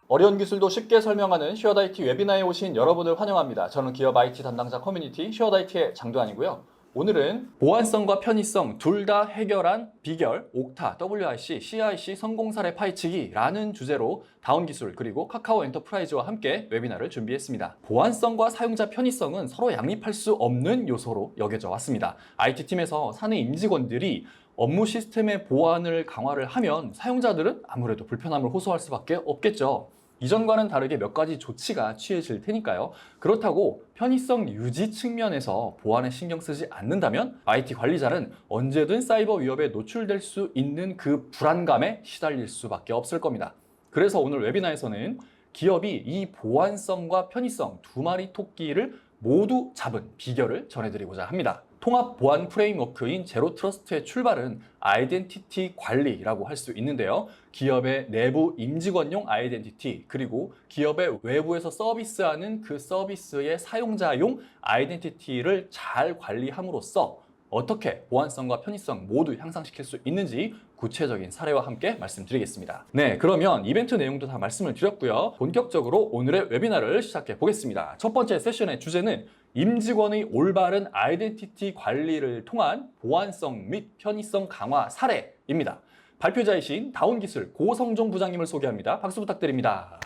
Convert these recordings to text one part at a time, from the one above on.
어려운 기술도 쉽게 설명하는 슈어드 IT 웨비나에 오신 여러분을 환영합니다. 저는 기업 IT 담당자 커뮤니티 슈어드 IT의 장도환이고요. 오늘은 보안성과 편의성 둘 다 해결한 비결, 옥타, WIC, CIC 성공 사례 파헤치기라는 주제로 다운기술 그리고 카카오 엔터프라이즈와 함께 웨비나를 준비했습니다. 보안성과 사용자 편의성은 서로 양립할 수 없는 요소로 여겨져 왔습니다. IT팀에서 사내 임직원들이 업무 시스템의 보안을 강화를 하면 사용자들은 아무래도 불편함을 호소할 수밖에 없겠죠. 이전과는 다르게 몇 가지 조치가 취해질 테니까요. 그렇다고 편의성 유지 측면에서 보안에 신경 쓰지 않는다면 IT 관리자는 언제든 사이버 위협에 노출될 수 있는 그 불안감에 시달릴 수밖에 없을 겁니다. 그래서 오늘 웨비나에서는 기업이 이 보안성과 편의성 두 마리 토끼를 모두 잡은 비결을 전해드리고자 합니다. 통합 보안 프레임워크인 제로 트러스트의 출발은 아이덴티티 관리라고 할 수 있는데요. 기업의 내부 임직원용 아이덴티티 그리고 기업의 외부에서 서비스하는 그 서비스의 사용자용 아이덴티티를 잘 관리함으로써 어떻게 보안성과 편의성 모두 향상시킬 수 있는지 구체적인 사례와 함께 말씀드리겠습니다. 네, 그러면 이벤트 내용도 다 말씀을 드렸고요. 본격적으로 오늘의 웨비나를 시작해 보겠습니다. 첫 번째 세션의 주제는 임직원의 올바른 아이덴티티 관리를 통한 보안성 및 편의성 강화 사례입니다. 발표자이신 다운기술 고성종 부장님을 소개합니다. 박수 부탁드립니다.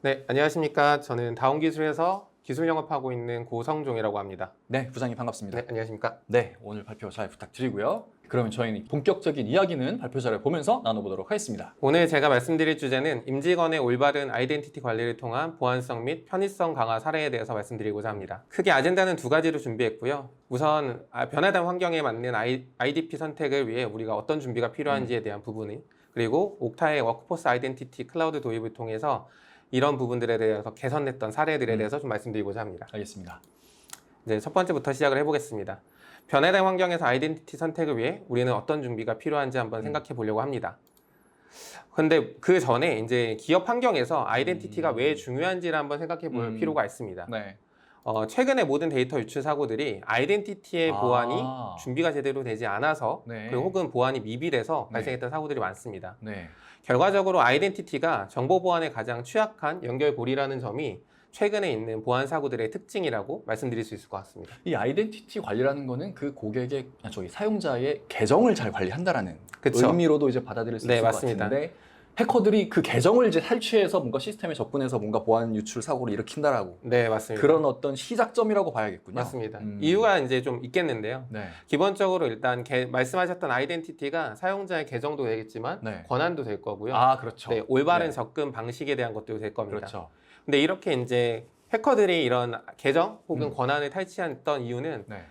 네, 안녕하십니까. 저는 다운기술에서 기술 영업하고 있는 고성종이라고 합니다. 네, 부장님 반갑습니다. 네, 안녕하십니까. 네, 오늘 발표 잘 부탁드리고요. 그러면 저희는 본격적인 이야기는 발표자를 보면서 나눠보도록 하겠습니다. 오늘 제가 말씀드릴 주제는 임직원의 올바른 아이덴티티 관리를 통한 보안성 및 편의성 강화 사례에 대해서 말씀드리고자 합니다. 크게 아젠다는 두 가지로 준비했고요. 우선 변화된 환경에 맞는 IDP 선택을 위해 우리가 어떤 준비가 필요한지에 대한 부분이, 그리고 옥타의 워크포스 아이덴티티 클라우드 도입을 통해서 이런 부분들에 대해서 개선됐던 사례들에 대해서 좀 말씀드리고자 합니다. 알겠습니다. 이제 첫 번째부터 시작을 해보겠습니다. 변화된 환경에서 아이덴티티 선택을 위해 우리는 어떤 준비가 필요한지 한번 생각해 보려고 합니다. 근데 그 전에 이제 기업 환경에서 아이덴티티가 왜 중요한지를 한번 생각해 볼 필요가 있습니다. 네. 최근에 모든 데이터 유출 사고들이 아이덴티티의 보안이 준비가 제대로 되지 않아서 네. 그리고 혹은 보안이 미비돼서 네. 발생했던 사고들이 많습니다. 네. 결과적으로 아이덴티티가 정보 보안에 가장 취약한 연결고리라는 점이 최근에 있는 보안 사고들의 특징이라고 말씀드릴 수 있을 것 같습니다. 이 아이덴티티 관리라는 거는 그 고객의 사용자의 계정을 잘 관리한다라는 그쵸? 의미로도 이제 받아들일 수 네, 있을 것 맞습니다. 같은데 해커들이 그 계정을 이제 탈취해서 뭔가 시스템에 접근해서 뭔가 보안 유출 사고를 일으킨다라고 네, 맞습니다. 그런 어떤 시작점이라고 봐야겠군요. 맞습니다. 이유가 이제 좀 있겠는데요. 네. 기본적으로 일단 말씀하셨던 아이덴티티가 사용자의 계정도 되겠지만 네. 권한도 될 거고요. 그렇죠. 네, 올바른 네. 접근 방식에 대한 것도 될 겁니다. 그렇죠. 근데 이렇게 이제 해커들이 이런 계정 혹은 권한을 탈취했던 이유는 네.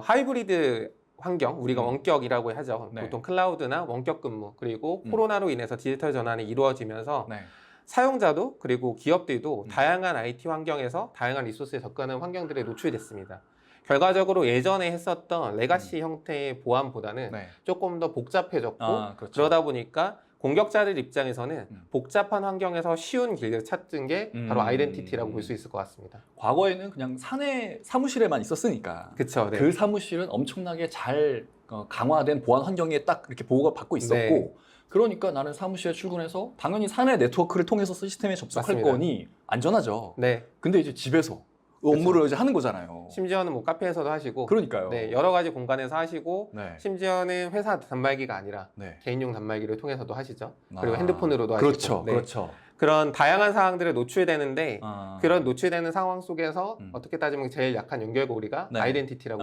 하이브리드 환경, 우리가 원격이라고 하죠. 네. 보통 클라우드나 원격 근무, 그리고 코로나로 인해서 디지털 전환이 이루어지면서 네. 사용자도 그리고 기업들도 다양한 IT 환경에서 다양한 리소스에 접근하는 환경들에 노출됐습니다. 결과적으로 예전에 했었던 레가시 형태의 보안보다는 네. 조금 더 복잡해졌고 그렇죠. 그러다 보니까 공격자들 입장에서는 복잡한 환경에서 쉬운 길을 찾은 게 바로 아이덴티티라고 볼 수 있을 것 같습니다. 과거에는 그냥 사내 사무실에만 있었으니까 그쵸, 네. 그 사무실은 엄청나게 잘 강화된 보안 환경에 딱 이렇게 보호가 받고 있었고 네. 그러니까 나는 사무실에 출근해서 당연히 사내 네트워크를 통해서 시스템에 접속할 맞습니다. 거니 안전하죠. 네. 근데 이제 집에서 업무를 이제 하는 거잖아요. 심지어는 뭐 카페에서도 하시고 그러니까요. 네, 여러 가지 공간에서 하시고 네. 심지어는 회사 단말기가 아니라 네. 개인용 단말기를 통해서도 하시죠. 그리고 핸드폰으로도 그렇죠. 하시고. 네. 그렇죠. 그런 다양한 상황들에 노출되는데 그런 노출되는 상황 속에서 어떻게 따지면 제일 약한 연결고리가 네. 아이덴티티라고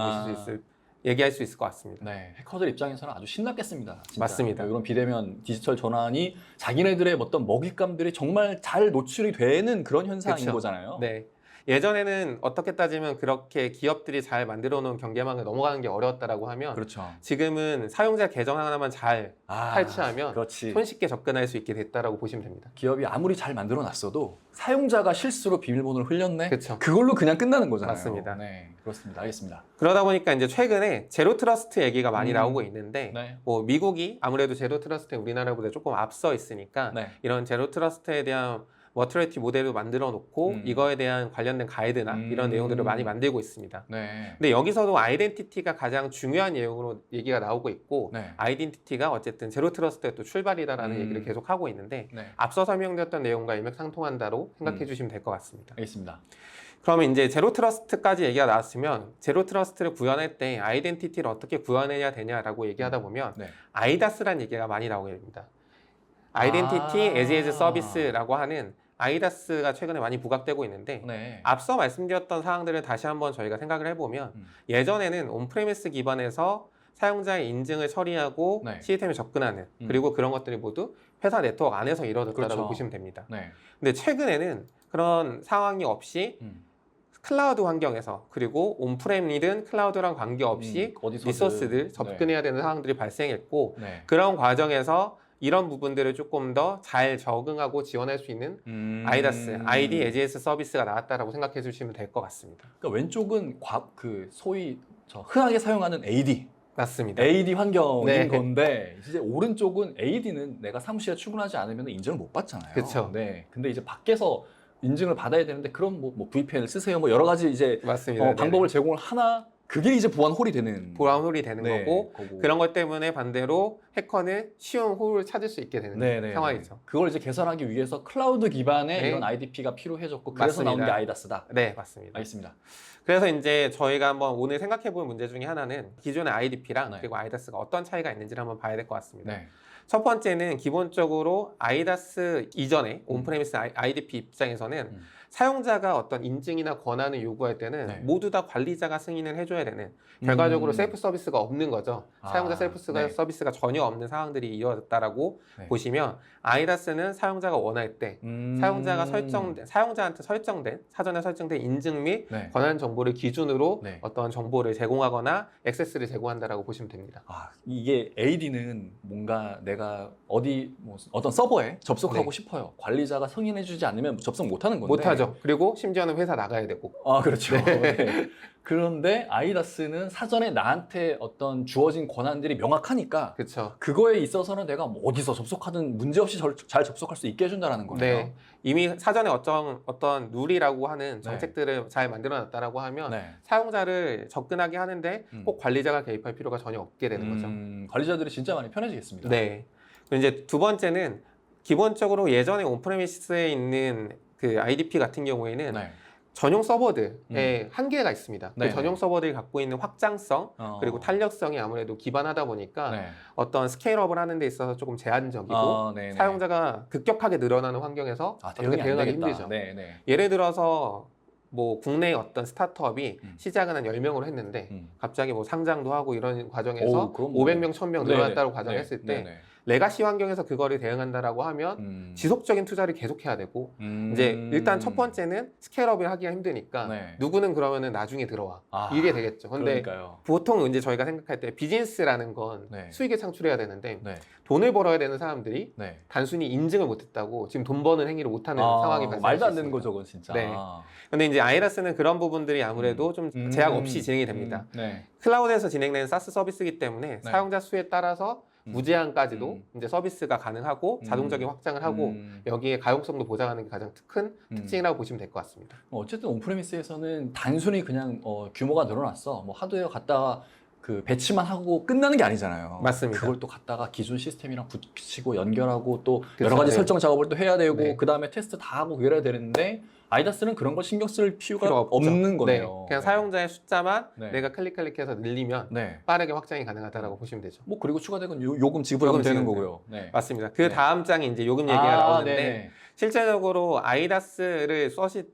얘기할 수 있을 것 같습니다. 네, 해커들 입장에서는 아주 신났겠습니다. 진짜. 맞습니다. 이런 비대면 디지털 전환이 자기네들의 어떤 먹잇감들이 정말 잘 노출이 되는 그런 현상인 그쵸. 거잖아요. 네. 예전에는 어떻게 따지면 그렇게 기업들이 잘 만들어 놓은 경계망을 넘어가는 게 어려웠다라고 하면 그렇죠. 지금은 사용자 계정 하나만 잘 탈취하면 그렇지. 손쉽게 접근할 수 있게 됐다라고 보시면 됩니다. 기업이 아무리 잘 만들어 놨어도 사용자가 실수로 비밀번호를 흘렸네? 그쵸. 그걸로 그냥 끝나는 거잖아요. 맞습니다. 네, 그렇습니다. 알겠습니다. 그러다 보니까 이제 최근에 제로 트러스트 얘기가 많이 나오고 있는데 네. 뭐 미국이 아무래도 제로 트러스트에 우리나라보다 조금 앞서 있으니까 네. 이런 제로 트러스트에 대한 워터레티 모델도 만들어 놓고 이거에 대한 관련된 가이드나 이런 내용들을 많이 만들고 있습니다. 네. 근데 여기서도 아이덴티티가 가장 중요한 내용으로 얘기가 나오고 있고 네. 아이덴티티가 어쨌든 제로 트러스트의 또 출발이다라는 얘기를 계속 하고 있는데 네. 앞서 설명드렸던 내용과 일맥상통한다로 생각해 주시면 될 것 같습니다. 알겠습니다. 그러면 이제 제로 트러스트까지 얘기가 나왔으면 제로 트러스트를 구현할 때 아이덴티티를 어떻게 구현해야 되냐라고 얘기하다 보면 네. 아이다스라는 얘기가 많이 나오게 됩니다. 아이덴티티 as 서비스라고 하는 아이다스가 최근에 많이 부각되고 있는데 네. 앞서 말씀드렸던 사항들을 다시 한번 저희가 생각을 해보면 예전에는 온프레미스 기반에서 사용자의 인증을 처리하고 네. 시스템에 접근하는 그리고 그런 것들이 모두 회사 네트워크 안에서 이루어졌다고 그렇죠. 보시면 됩니다. 네. 근데 최근에는 그런 상황이 없이 클라우드 환경에서 그리고 온프렘이든 클라우드랑 관계없이 어디서든. 리소스들 접근해야 되는 상황들이 발생했고 네. 그런 과정에서 이런 부분들을 조금 더 잘 적응하고 지원할 수 있는 아이다스, ID as 서비스가 나왔다라고 생각해 주시면 될 것 같습니다. 그러니까 왼쪽은 소위 흔하게 사용하는 AD. 맞습니다. AD 환경인 네. 건데 이제 오른쪽은 AD는 내가 사무실에 출근하지 않으면 인증을 못 받잖아요. 그쵸. 네. 근데 이제 밖에서 인증을 받아야 되는데 그럼 뭐 VPN을 쓰세요. 뭐 여러 가지 이제 맞습니다. 방법을 제공을 하나 그게 이제 보안 홀이 되는 보안홀이 되는 네, 거고 거고. 그런 것 때문에 반대로 해커는 쉬운 홀을 찾을 수 있게 되는 네, 네, 상황이죠. 네. 그걸 이제 개선하기 위해서 클라우드 기반의 네. 이런 IDP가 필요해졌고 그래서 맞습니다. 나온 게 아이다스다. 네, 맞습니다. 알겠습니다. 그래서 이제 저희가 한번 오늘 생각해 볼 문제 중에 하나는 기존의 IDP랑 네. 그리고 아이다스가 어떤 차이가 있는지를 한번 봐야 될 것 같습니다. 네. 첫 번째는 기본적으로 아이다스 이전에 온프레미스 IDP 입장에서는 사용자가 어떤 인증이나 권한을 요구할 때는 네. 모두 다 관리자가 승인을 해줘야 되는 결과적으로 셀프 서비스가 없는 거죠. 사용자 셀프 네. 서비스가 전혀 없는 상황들이 이루어졌다라고 네. 보시면 아이다스는 사용자가 원할 때 사용자가 사용자한테 설정된 사전에 설정된 인증 및 네. 권한 정보를 기준으로 네. 어떤 정보를 제공하거나 액세스를 제공한다라고 보시면 됩니다. 이게 AD는 뭔가 내가 어떤 서버에 접속하고 네. 싶어요. 관리자가 승인해주지 않으면 접속 못하는 건데. 못하죠. 그리고 심지어는 회사 나가야 되고. 그렇죠. 네. 그런데 아이다스는 사전에 나한테 어떤 주어진 권한들이 명확하니까 그렇죠. 그거에 있어서는 내가 뭐 어디서 접속하든 문제없이 잘 접속할 수 있게 해준다는 거예요. 네. 이미 사전에 어떤 룰이라고 하는 네. 정책들을 잘 만들어놨다라고 하면 네. 사용자를 접근하게 하는데 꼭 관리자가 개입할 필요가 전혀 없게 되는 거죠. 관리자들이 진짜 많이 편해지겠습니다. 네. 그리고 이제 두 번째는 기본적으로 예전에 온프레미스에 있는 그 IDP 같은 경우에는 네. 전용 서버들에 한계가 있습니다. 네. 그 전용 서버들이 갖고 있는 확장성 그리고 어. 탄력성이 아무래도 기반하다 보니까 네. 어떤 스케일업을 하는 데 있어서 조금 제한적이고 네네. 사용자가 급격하게 늘어나는 환경에서 대응이 안 대응하기 되겠다. 힘들죠. 네네. 예를 들어서 뭐 국내 어떤 스타트업이 시작은 한 10명으로 했는데 갑자기 뭐 상장도 하고 이런 과정에서 그럼 뭐. 500명, 1000명 늘어났다고 가정했을 때 네네. 레가시 환경에서 그거를 대응한다라고 하면 지속적인 투자를 계속해야 되고 이제 일단 첫 번째는 스케일업을 하기가 힘드니까 네. 누구는 그러면은 나중에 들어와 이게 되겠죠. 근데 그러니까요. 보통 이제 저희가 생각할 때 비즈니스라는 건 네. 수익을 창출해야 되는데 네. 돈을 벌어야 되는 사람들이 네. 단순히 인증을 못했다고 지금 돈 버는 행위를 못하는 상황이 발생할 말도 수 안 되는 있습니다. 거죠, 그건 진짜. 네. 근데 이제 아이다스는 그런 부분들이 아무래도 좀 제약 없이 진행이 됩니다. 네. 클라우드에서 진행되는 사스 서비스이기 때문에 네. 사용자 수에 따라서 무제한까지도 이제 서비스가 가능하고 자동적인 확장을 하고 여기에 가용성도 보장하는 게 가장 큰 특징이라고 보시면 될 것 같습니다. 어쨌든 온프레미스에서는 단순히 그냥 규모가 늘어났어. 뭐 하드웨어 갖다가 그 배치만 하고 끝나는 게 아니잖아요. 맞습니다. 그걸 또 갖다가 기존 시스템이랑 붙이고 연결하고 또 그쵸, 여러 가지 네. 설정 작업을 또 해야 되고 네. 그 다음에 테스트 다 하고 그래야 되는데 아이다스는 그런 걸 신경 쓸 필요가 필요 없죠. 없는 거네요. 네. 그냥 네. 사용자의 숫자만 네. 내가 클릭해서 늘리면 네. 빠르게 확장이 가능하다고 보시면 되죠. 뭐 그리고 추가되는 요금 지불하면 요금 되는 지불. 거고요. 네. 맞습니다. 그 다음 장에 이제 요금 얘기가 나오는데 네네. 실제적으로 아이다스를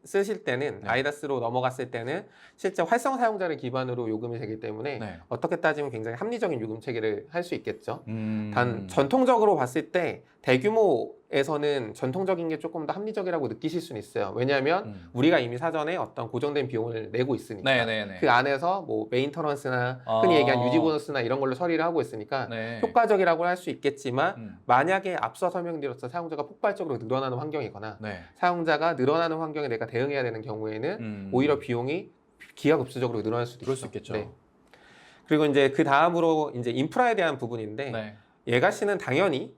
쓰실 때는 네. 아이다스로 넘어갔을 때는 실제 활성 사용자를 기반으로 요금이 되기 때문에 네. 어떻게 따지면 굉장히 합리적인 요금 체계를 할 수 있겠죠. 음. 단 전통적으로 봤을 때 대규모에서는 전통적인 게 조금 더 합리적이라고 느끼실 수는 있어요. 왜냐하면 우리가 이미 사전에 어떤 고정된 비용을 내고 있으니까 네네네. 그 안에서 뭐 메인터넌스나 흔히 얘기한 유지 보너스나 이런 걸로 처리를 하고 있으니까 네. 효과적이라고 할 수 있겠지만 만약에 앞서 설명드렸던 사용자가 폭발적으로 늘어나는 환경이거나 네. 사용자가 늘어나는 환경에 내가 대응해야 되는 경우에는 오히려 비용이 기하급수적으로 늘어날 수도 그럴 있죠. 수 있겠죠. 네. 그리고 이제 그 다음으로 이제 인프라에 대한 부분인데 네. 예가시는 당연히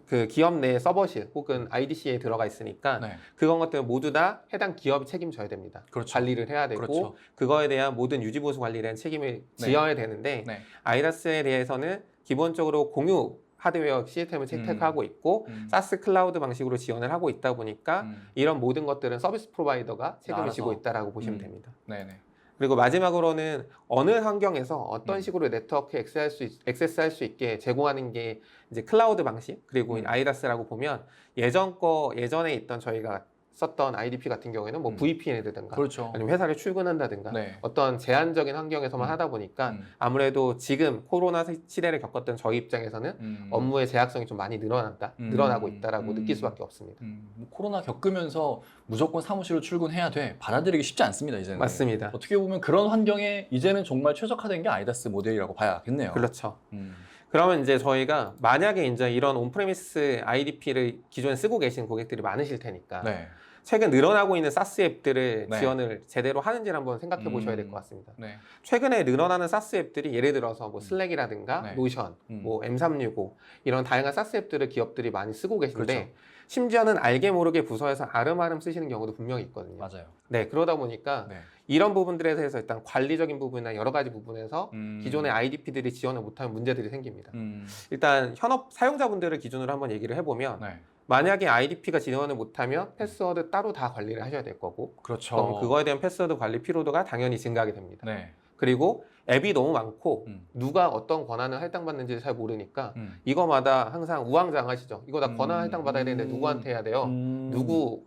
그 기업 내 서버실 혹은 IDC에 들어가 있으니까 네. 그런 것들 모두 다 해당 기업이 책임져야 됩니다. 그렇죠. 관리를 해야 되고 그렇죠. 그거에 대한 모든 유지보수 관리에 대한 책임을 지어야 되는데 네. 아이다스에 대해서는 기본적으로 공유 하드웨어 시스템을 채택하고 있고 사스 클라우드 방식으로 지원을 하고 있다 보니까 이런 모든 것들은 서비스 프로바이더가 책임을 알아서. 지고 있다라고 보시면 됩니다. 네네. 그리고 마지막으로는 어느 환경에서 어떤 식으로 네트워크에 액세스할 수 있게 제공하는 게 이제 클라우드 방식 그리고 아이다스라고 보면 예전에 있던 저희가 썼던 IDP 같은 경우에는 뭐 VPN이라든가 그렇죠. 아니면 회사를 출근한다든가 네. 어떤 제한적인 환경에서만 하다 보니까 아무래도 지금 코로나 시대를 겪었던 저희 입장에서는 업무의 제약성이 좀 많이 늘어나고 있다라고 느낄 수밖에 없습니다. 뭐 코로나 겪으면서 무조건 사무실로 출근해야 돼. 받아들이기 쉽지 않습니다, 이제는. 맞습니다. 어떻게 보면 그런 환경에 이제는 정말 최적화된 게 아이다스 모델이라고 봐야겠네요. 그렇죠. 그러면 이제 저희가 만약에 이제 이런 온프레미스 IDP를 기존에 쓰고 계신 고객들이 많으실 테니까 네. 최근 늘어나고 있는 사스 앱들을 네. 지원을 제대로 하는지를 한번 생각해 보셔야 될 것 같습니다. 네. 최근에 늘어나는 사스 앱들이 예를 들어서 뭐 슬랙이라든가 네. 노션, 뭐 M365 이런 다양한 사스 앱들을 기업들이 많이 쓰고 계신데 그렇죠. 심지어는 알게 모르게 부서에서 아름아름 쓰시는 경우도 분명히 있거든요. 맞아요. 네, 그러다 보니까 네. 이런 부분들에 대해서 일단 관리적인 부분이나 여러 가지 부분에서 기존의 IDP들이 지원을 못하는 문제들이 생깁니다. 일단 현업 사용자분들을 기준으로 한번 얘기를 해보면 네. 만약에 IDP가 지원을 못하면 패스워드 따로 다 관리를 하셔야 될 거고 그렇죠. 그럼 그거에 대한 패스워드 관리 피로도가 당연히 증가하게 됩니다. 네. 그리고 앱이 너무 많고 누가 어떤 권한을 할당받는지 잘 모르니까 이거마다 항상 우왕좌왕하시죠. 이거 다 권한 할당받아야 되는데 누구한테 해야 돼요? 누구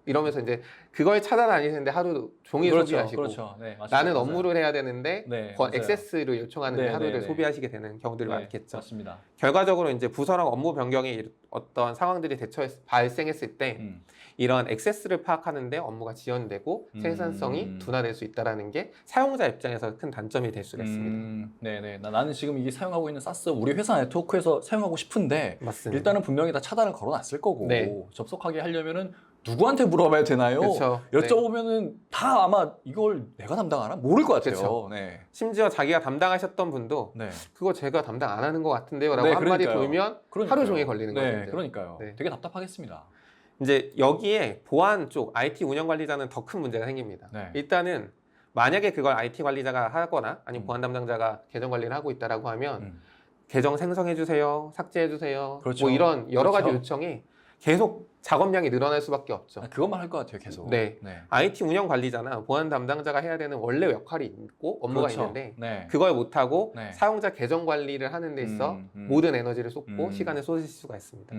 이러면서 이제 그걸 찾아다니시는데 하루 종일 그렇죠. 소비하시고 그렇죠. 네, 맞습니다. 나는 맞아요. 업무를 해야 되는데 네, 맞아요. 액세스를 요청하는데 네, 하루를 네, 네. 소비하시게 되는 경우들이 네, 많겠죠. 맞습니다. 결과적으로 이제 부서랑 업무 변경이 어떤 상황들이 발생했을 때 이런 액세스를 파악하는데 업무가 지연되고 생산성이 둔화될 수 있다는 게 사용자 입장에서 큰 단점이 될 수가 있습니다. 네네. 나는 지금 이게 사용하고 있는 사스 우리 회사 네트워크에서 사용하고 싶은데 맞습니다. 일단은 분명히 다 차단을 걸어놨을 거고 네. 접속하게 하려면은 누구한테 물어봐야 되나요? 그렇죠. 여쭤보면은 다 아마 이걸 내가 담당하나 모를 것 같아요. 그렇죠. 네. 심지어 자기가 담당하셨던 분도 네. 그거 제가 담당 안 하는 것 같은데요 라고 네, 한마디 그러니까요. 돌면 그러니까요. 하루 종일 걸리는 네, 거거든요. 그러니까요. 네. 되게 답답하겠습니다. 이제 여기에 보안 쪽 IT 운영 관리자는 더 큰 문제가 생깁니다. 네. 일단은 만약에 그걸 IT 관리자가 하거나 아니면 보안 담당자가 계정 관리를 하고 있다라고 하면 계정 생성해 주세요, 삭제해 주세요, 그렇죠. 뭐 이런 여러 가지 그렇죠. 요청이 계속 작업량이 늘어날 수밖에 없죠. 그것만 할 것 같아요, 계속. 네. IT 운영 관리자나 보안 담당자가 해야 되는 원래 역할이 있고 업무가 그렇죠. 있는데 네. 그걸 못하고 네. 사용자 계정 관리를 하는 데 있어 모든 에너지를 쏟고 시간을 쏟으실 수가 있습니다.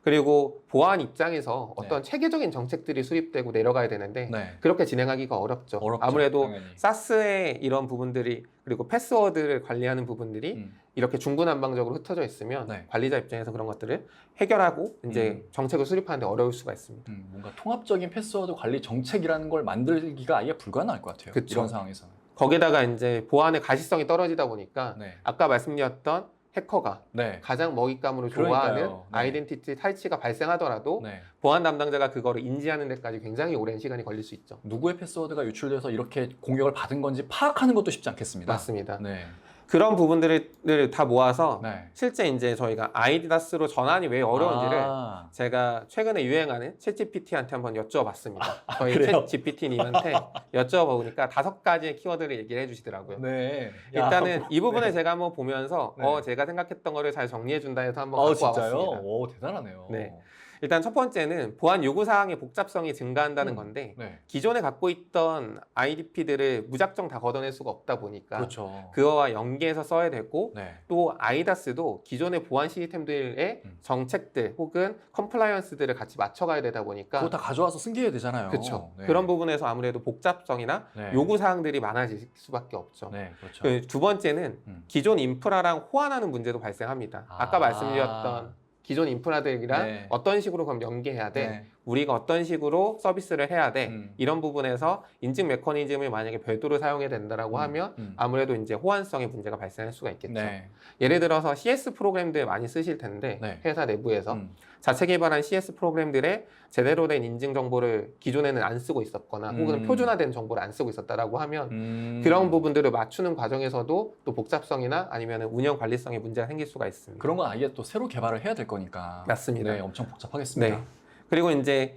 그리고 보안 입장에서 어떤 체계적인 정책들이 수립되고 내려가야 되는데 네. 그렇게 진행하기가 어렵죠. 어렵죠, 아무래도 당연히. 사스의 이런 부분들이 그리고 패스워드를 관리하는 부분들이 이렇게 중구난방적으로 흩어져 있으면 네. 관리자 입장에서 그런 것들을 해결하고 이제 정책을 수립하는데 어려울 수가 있습니다. 뭔가 통합적인 패스워드 관리 정책이라는 걸 만들기가 아예 불가능할 것 같아요. 그쵸. 이런 상황에서는. 거기다가 이제 보안의 가시성이 떨어지다 보니까 네. 아까 말씀드렸던 해커가 네. 가장 먹잇감으로 그러니까요. 좋아하는 네. 아이덴티티 탈취가 발생하더라도 네. 보안 담당자가 그거를 인지하는 데까지 굉장히 오랜 시간이 걸릴 수 있죠. 누구의 패스워드가 유출돼서 이렇게 공격을 받은 건지 파악하는 것도 쉽지 않겠습니다. 맞습니다. 네. 그런 부분들을 다 모아서 네. 실제 이제 저희가 아이다스로 전환이 왜 어려운지를 제가 최근에 유행하는 챗GPT한테 한번 여쭤봤습니다. 저희 그래요? 챗GPT님한테 여쭤보니까 5가지의 키워드를 얘기를 해주시더라고요. 네. 일단은 이 부분을 네. 제가 한번 보면서 네. 제가 생각했던 거를 잘 정리해준다 해서 한번 갖고 진짜요? 와봤습니다. 오, 대단하네요. 네. 일단 첫 번째는 보안 요구사항의 복잡성이 증가한다는 건데 네. 기존에 갖고 있던 IDP들을 무작정 다 걷어낼 수가 없다 보니까 그렇죠. 그거와 연계해서 써야 되고 네. 또 아이다스도 기존의 보안 시스템들의 정책들 혹은 컴플라이언스들을 같이 맞춰가야 되다 보니까 그거 다 가져와서 승계해야 되잖아요. 그렇죠. 네. 그런 부분에서 아무래도 복잡성이나 네. 요구사항들이 많아질 수밖에 없죠. 네, 그렇죠. 두 번째는 기존 인프라랑 호환하는 문제도 발생합니다. 아까 말씀드렸던 기존 인프라들이랑 네. 어떤 식으로 그럼 연계해야 돼? 네. 우리가 어떤 식으로 서비스를 해야 돼. 음. 이런 부분에서 인증 메커니즘을 만약에 별도로 사용해야 된다라고 하면 아무래도 이제 호환성의 문제가 발생할 수가 있겠죠. 네. 예를 들어서 CS 프로그램들 많이 쓰실 텐데 네. 회사 내부에서 자체 개발한 CS 프로그램들의 제대로 된 인증 정보를 기존에는 안 쓰고 있었거나 혹은 표준화된 정보를 안 쓰고 있었다라고 하면 그런 부분들을 맞추는 과정에서도 또 복잡성이나 아니면 운영 관리성에 문제가 생길 수가 있습니다. 그런 건 아예 또 새로 개발을 해야 될 거니까. 맞습니다. 네, 엄청 복잡하겠습니다. 네. 그리고 이제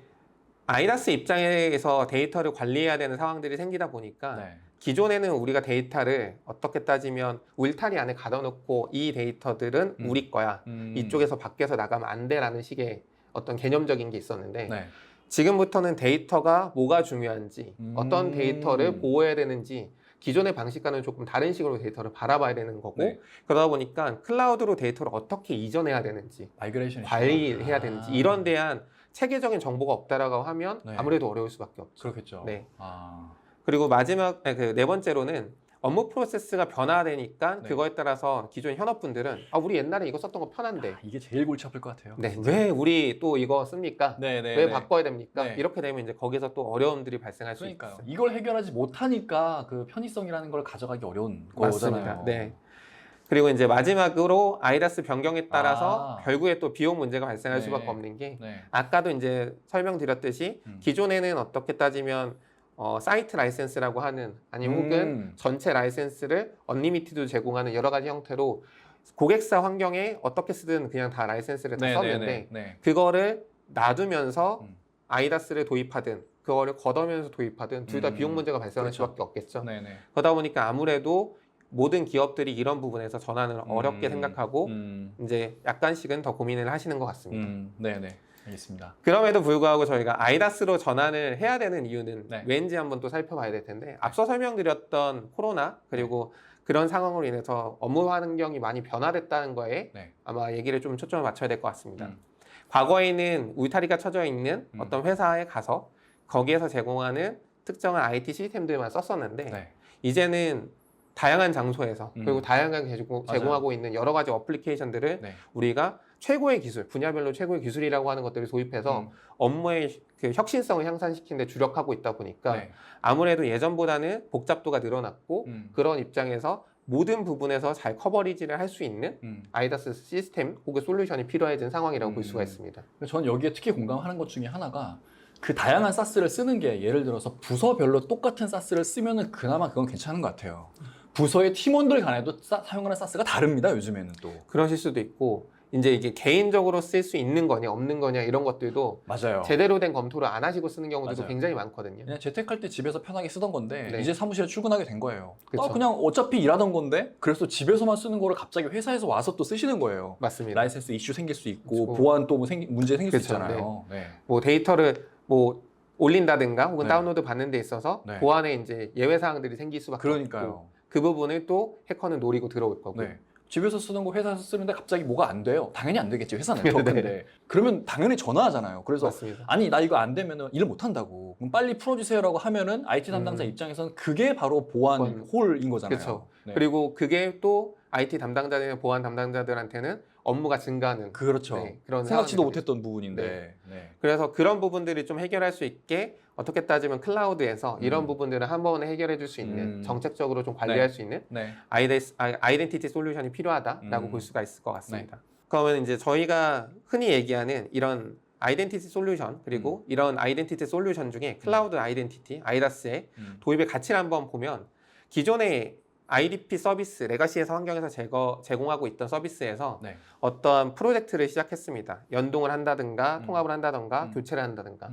아이다스 입장에서 데이터를 관리해야 되는 상황들이 생기다 보니까 네. 기존에는 우리가 데이터를 어떻게 따지면 울타리 안에 가둬놓고 이 데이터들은 우리 거야. 이쪽에서 밖에서 나가면 안 돼라는 식의 어떤 개념적인 게 있었는데 네. 지금부터는 데이터가 뭐가 중요한지 어떤 데이터를 보호해야 되는지 기존의 방식과는 조금 다른 식으로 데이터를 바라봐야 되는 거고 네. 그러다 보니까 클라우드로 데이터를 어떻게 이전해야 되는지 마이그레이션이 관리해야 되는지 이런 대한 체계적인 정보가 없다라고 하면 네. 아무래도 어려울 수밖에 없죠. 그렇겠죠. 네. 아. 그리고 마지막 그 네 번째로는 업무 프로세스가 변화되니까 네. 그거에 따라서 기존 현업분들은 우리 옛날에 이거 썼던 거 편한데 이게 제일 골치 아플 것 같아요. 네, 왜 우리 또 이거 씁니까? 네, 왜 바꿔야 됩니까? 네. 이렇게 되면 이제 거기서 또 어려움들이 발생할 수 그러니까요. 있어요. 이걸 해결하지 못하니까 그 편의성이라는 걸 가져가기 어려운 맞습니다. 거잖아요. 네. 그리고 이제 마지막으로 아이다스 변경에 따라서 아. 결국에 또 비용 문제가 발생할 네. 수밖에 없는 게 네. 아까도 이제 설명드렸듯이 기존에는 어떻게 따지면 사이트 라이센스라고 하는 아니면 혹은 전체 라이센스를 언리미티드 제공하는 여러 가지 형태로 고객사 환경에 어떻게 쓰든 그냥 다 라이센스를 다 썼는데 네. 그거를 놔두면서 아이다스를 도입하든 그거를 걷어면서 도입하든 둘 다 비용 문제가 발생할 그렇죠. 수밖에 없겠죠. 네네. 그러다 보니까 아무래도 모든 기업들이 이런 부분에서 전환을 어렵게 생각하고 이제 약간씩은 더 고민을 하시는 것 같습니다. 네네. 알겠습니다. 그럼에도 불구하고 저희가 아이다스로 전환을 해야 되는 이유는 네. 왠지 한번 또 살펴봐야 될 텐데 앞서 설명드렸던 코로나 그리고 그런 상황으로 인해서 업무 환경이 많이 변화됐다는 거에 네. 아마 얘기를 좀 초점을 맞춰야 될 것 같습니다. 과거에는 울타리가 쳐져 있는 어떤 회사에 가서 거기에서 제공하는 특정한 IT 시스템들만 썼었는데 네. 이제는 다양한 장소에서 그리고 다양하게 제공하고 있는 여러 가지 어플리케이션들을 네. 우리가 최고의 기술, 분야별로 최고의 기술이라고 하는 것들을 도입해서 업무의 그 혁신성을 향상시키는 데 주력하고 있다 보니까 네. 아무래도 예전보다는 복잡도가 늘어났고 그런 입장에서 모든 부분에서 잘 커버리지를 할 수 있는 아이다스 시스템 혹은 솔루션이 필요해진 상황이라고 볼 수가 있습니다. 저는 여기에 특히 공감하는 것 중에 하나가 그 다양한 사스를 쓰는 게 예를 들어서 부서별로 똑같은 사스를 쓰면은 그나마 그건 괜찮은 것 같아요. 부서의 팀원들 간에도 사용하는 사스가 다릅니다. 요즘에는 또. 그러실 수도 있고 이제 이게 개인적으로 쓸 수 있는 거냐 없는 거냐 이런 것들도 맞아요. 제대로 된 검토를 안 하시고 쓰는 경우들도 맞아요. 굉장히 많거든요. 그냥 재택할 때 집에서 편하게 쓰던 건데 네. 이제 사무실에 출근하게 된 거예요. 그쵸. 그냥 어차피 일하던 건데 그래서 집에서만 쓰는 거를 갑자기 회사에서 와서 또 쓰시는 거예요. 맞습니다. 라이센스 이슈 생길 수 있고 그쵸. 보안 또 문제 생길 수 그쵸. 있잖아요. 네. 뭐 데이터를 뭐 올린다든가 혹은 네. 다운로드 받는 데 있어서 네. 보안에 이제 예외 사항들이 생길 수밖에 그러니까요. 없고 그 부분을 또 해커는 노리고 들어올 거고. 네. 집에서 쓰는 거 회사에서 쓰는데 갑자기 뭐가 안 돼요. 당연히 안 되겠지. 회사는 더 큰데. 그러면 당연히 전화하잖아요. 그래서 맞습니다. 아니 나 이거 안 되면은 일 못 한다고. 그럼 빨리 풀어주세요라고 하면은 IT 담당자 입장에서는 그게 바로 보안 홀인 거잖아요. 그렇죠. 네. 그리고 그게 또 IT 담당자들이나 보안 담당자들한테는 업무가 증가하는 그렇죠. 네, 그런 생각지도 상황이 못했던 부분인데. 네. 그래서 그런 부분들이 좀 해결할 수 있게 어떻게 따지면 클라우드에서 이런 부분들을 한 번에 해결해 줄 수 있는 정책적으로 좀 관리할 수 있는 네. 아이덴티티 솔루션이 필요하다라고 볼 수가 있을 것 같습니다. 그러면 이제 저희가 흔히 얘기하는 이런 아이덴티티 솔루션 그리고 이런 아이덴티티 솔루션 중에 클라우드 아이덴티티, 아이다스의 도입의 가치를 한번 보면 기존의 IDP 서비스, 레가시에서 환경에서 제공하고 있던 서비스에서 네. 어떠한 프로젝트를 시작했습니다. 연동을 한다든가 통합을 한다든가 교체를 한다든가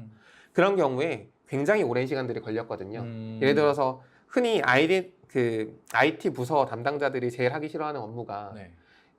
그런 경우에 굉장히 오랜 시간들이 걸렸거든요. 예를 들어서 흔히 IT 부서 담당자들이 제일 하기 싫어하는 업무가 네.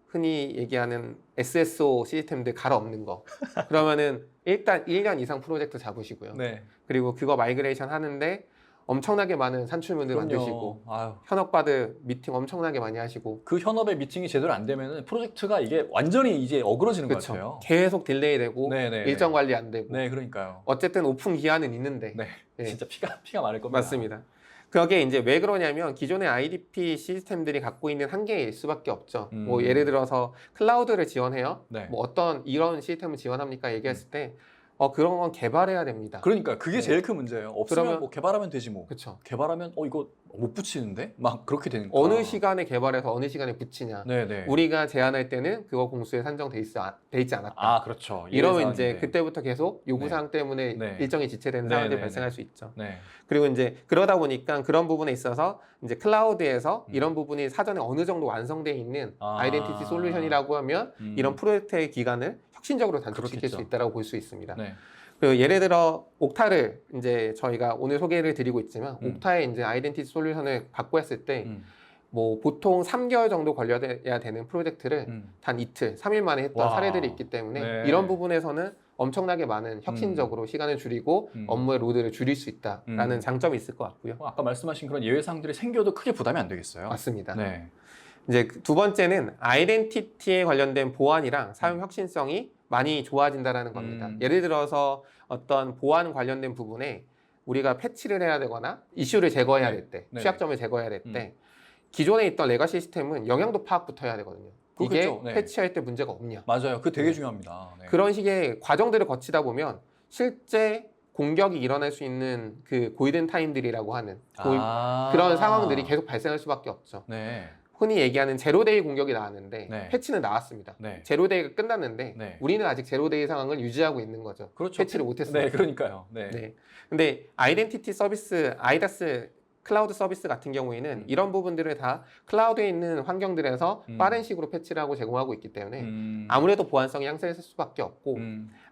흔히 얘기하는 SSO 시스템들 갈아엎는 거. 그러면은 일단 1년 이상 프로젝트 잡으시고요. 네. 그리고 그거 마이그레이션 하는데 엄청나게 많은 산출물들 만드시고 현업바들 미팅 엄청나게 많이 하시고 그 현업의 미팅이 제대로 안 되면은 프로젝트가 이게 완전히 이제 어그러지는 것 그쵸. 같아요. 계속 딜레이 되고 네네네. 일정 관리 안 되고 네, 그러니까요. 어쨌든 오픈 기한은 있는데 네. 네. 진짜 피가 마를 겁니다. 맞습니다. 그게 이제 왜 그러냐면 기존의 IDP 시스템들이 갖고 있는 한계일 수밖에 없죠. 뭐 예를 들어서 클라우드를 지원해요. 네. 뭐 어떤 이런 시스템을 지원합니까? 얘기했을 때 그런 건 개발해야 됩니다. 그러니까 그게 네. 제일 큰 문제예요. 없으면 그러면- 뭐 개발하면 되지 뭐. 그렇죠. 개발하면 이거 못 붙이는데 막 그렇게 되니까. 어느 시간에 개발해서 어느 시간에 붙이냐. 네네. 우리가 제안할 때는 그거 공수에 산정돼 있지 않았다. 아 그렇죠. 이러면 이제 예외사항인데. 그때부터 계속 요구사항 때문에 네. 일정이 지체되는 네, 상황들이 네, 발생할 네. 수 있죠. 네. 그리고 이제 그러다 보니까 그런 부분에 있어서 이제 클라우드에서 음. 이런 부분이 사전에 어느 정도 완성되어 있는 아이덴티티 솔루션이라고 하면 이런 프로젝트의 기간을 혁신적으로 단축시킬 그렇겠죠. 수 있다고 볼 수 있습니다. 네. 그 예를 들어 옥타를 이제 저희가 오늘 소개를 드리고 있지만 옥타의 이제 아이덴티티 솔루션을 갖고 했을 때 뭐 보통 3개월 정도 걸려야 되는 프로젝트를 단 이틀, 3일 만에 했던 와. 사례들이 있기 때문에 네. 이런 부분에서는 엄청나게 많은 혁신적으로 시간을 줄이고 업무의 로드를 줄일 수 있다라는 장점이 있을 것 같고요. 아까 말씀하신 그런 예외사항들이 생겨도 크게 부담이 안 되겠어요. 맞습니다. 네. 이제 두 번째는 아이덴티티에 관련된 보안이랑 사용 혁신성이 많이 좋아진다라는 겁니다. 예를 들어서 어떤 보안 관련된 부분에 우리가 패치를 해야 되거나 이슈를 제거해야 될 때, 네. 취약점을 제거해야 될 때 기존에 있던 레가시 시스템은 영향도 파악부터 해야 되거든요. 이게 그렇겠죠. 네. 패치할 때 문제가 없냐. 맞아요. 그거 되게 네. 중요합니다. 네. 그런 식의 과정들을 거치다 보면 실제 공격이 일어날 수 있는 그 골든 타임들이라고 하는 그런 상황들이 계속 발생할 수밖에 없죠. 네. 흔히 얘기하는 제로데이 공격이 나왔는데 네. 패치는 나왔습니다. 네. 제로데이가 끝났는데 네. 우리는 아직 제로데이 상황을 유지하고 있는 거죠. 그렇죠. 패치를 못했어요. 네, 그러니까요. 네. 네. 근데 아이덴티티 서비스, 아이다스 클라우드 서비스 같은 경우에는 이런 부분들을 다 클라우드에 있는 환경들에서 빠른 식으로 패치를 하고 제공하고 있기 때문에 아무래도 보안성이 향상했을 수밖에 없고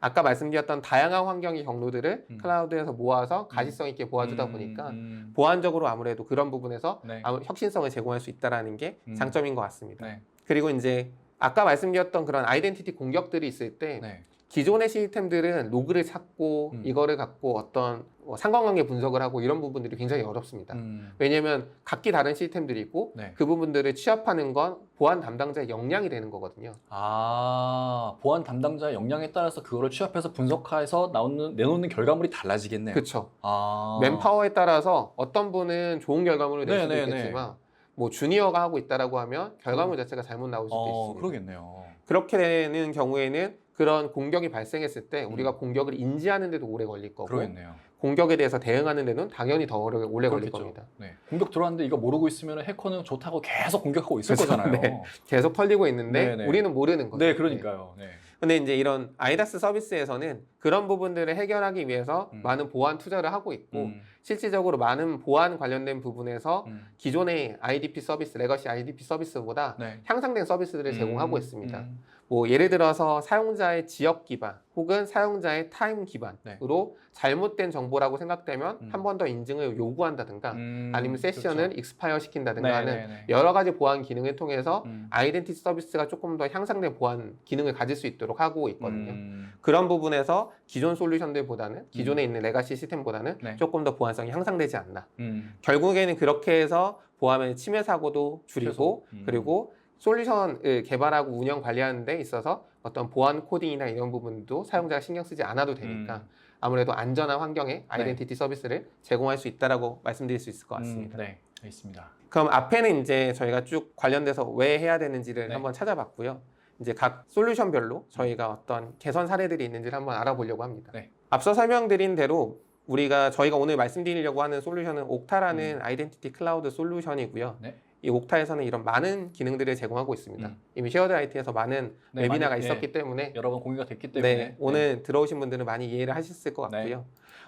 아까 말씀드렸던 다양한 환경의 경로들을 클라우드에서 모아서 가시성 있게 보아주다 보니까 보안적으로 아무래도 그런 부분에서 네. 혁신성을 제공할 수 있다는 게 장점인 것 같습니다. 네. 그리고 이제 아까 말씀드렸던 그런 아이덴티티 공격들이 있을 때 네. 기존의 시스템들은 로그를 찾고 이거를 갖고 어떤 상관관계 분석을 하고 이런 부분들이 굉장히 어렵습니다. 왜냐하면 각기 다른 시스템들이 있고 네. 그 부분들을 취합하는 건 보안 담당자의 역량이 되는 거거든요. 보안 담당자의 역량에 따라서 그거를 취합해서 분석해서 내놓는 결과물이 달라지겠네요. 그렇죠. 아. 맨파워에 따라서 어떤 분은 좋은 결과물을 낼 수도 네, 네, 있겠지만 뭐 주니어가 하고 있다라고 하면 결과물 자체가 잘못 나올 수도 있습니다. 그러겠네요. 그렇게 되는 경우에는 그런 공격이 발생했을 때 우리가 공격을 인지하는 데도 오래 걸릴 거고 그러겠네요. 공격에 대해서 대응하는 데는 당연히 더 오래 걸릴 그렇겠죠. 겁니다. 네. 공격 들어왔는데 이거 모르고 있으면 해커는 좋다고 계속 공격하고 있을 그렇죠. 거잖아요. 네. 계속 털리고 있는데 네, 네. 우리는 모르는 거죠. 네, 그러니까요. 네. 근데 이제 이런 아이다스 서비스에서는 그런 부분들을 해결하기 위해서 많은 보안 투자를 하고 있고 실질적으로 많은 보안 관련된 부분에서 기존의 IDP 서비스, 레거시 IDP 서비스보다 네. 향상된 서비스들을 제공하고 있습니다. 뭐 예를 들어서 사용자의 지역 기반 혹은 사용자의 타임 기반으로 잘못된 정보라고 생각되면 한 번 더 인증을 요구한다든가 아니면 세션을 그렇죠. 익스파이어 시킨다든가 네, 하는 네, 네. 여러 가지 보안 기능을 통해서 아이덴티티 서비스가 조금 더 향상된 보안 기능을 가질 수 있도록 하고 있거든요. 그런 부분에서 기존 솔루션들보다는 기존에 있는 레가시 시스템보다는 네. 조금 더 보안성이 향상되지 않나. 결국에는 그렇게 해서 보안의 침해 사고도 줄이고 그리고 솔루션을 개발하고 운영 관리하는 데 있어서 어떤 보안 코딩이나 이런 부분도 사용자가 신경 쓰지 않아도 되니까 아무래도 안전한 환경에 아이덴티티 서비스를 제공할 수 있다라고 말씀드릴 수 있을 것 같습니다. 네, 알겠습니다. 그럼 앞에는 이제 저희가 쭉 관련돼서 왜 해야 되는지를 네. 한번 찾아봤고요. 이제 각 솔루션별로 저희가 어떤 개선 사례들이 있는지를 한번 알아보려고 합니다. 네. 앞서 설명드린 대로 저희가 오늘 말씀드리려고 하는 솔루션은 옥타라는 아이덴티티 클라우드 솔루션이고요. 네. 이 옥타에서는 이런 많은 기능들을 제공하고 있습니다. 이미 쉐어드 IT에서 많은 네, 웨비나가 많이, 있었기 때문에 여러 번 공유가 됐기 때문에 네, 오늘 들어오신 분들은 많이 이해를 하셨을 것 네. 같고요.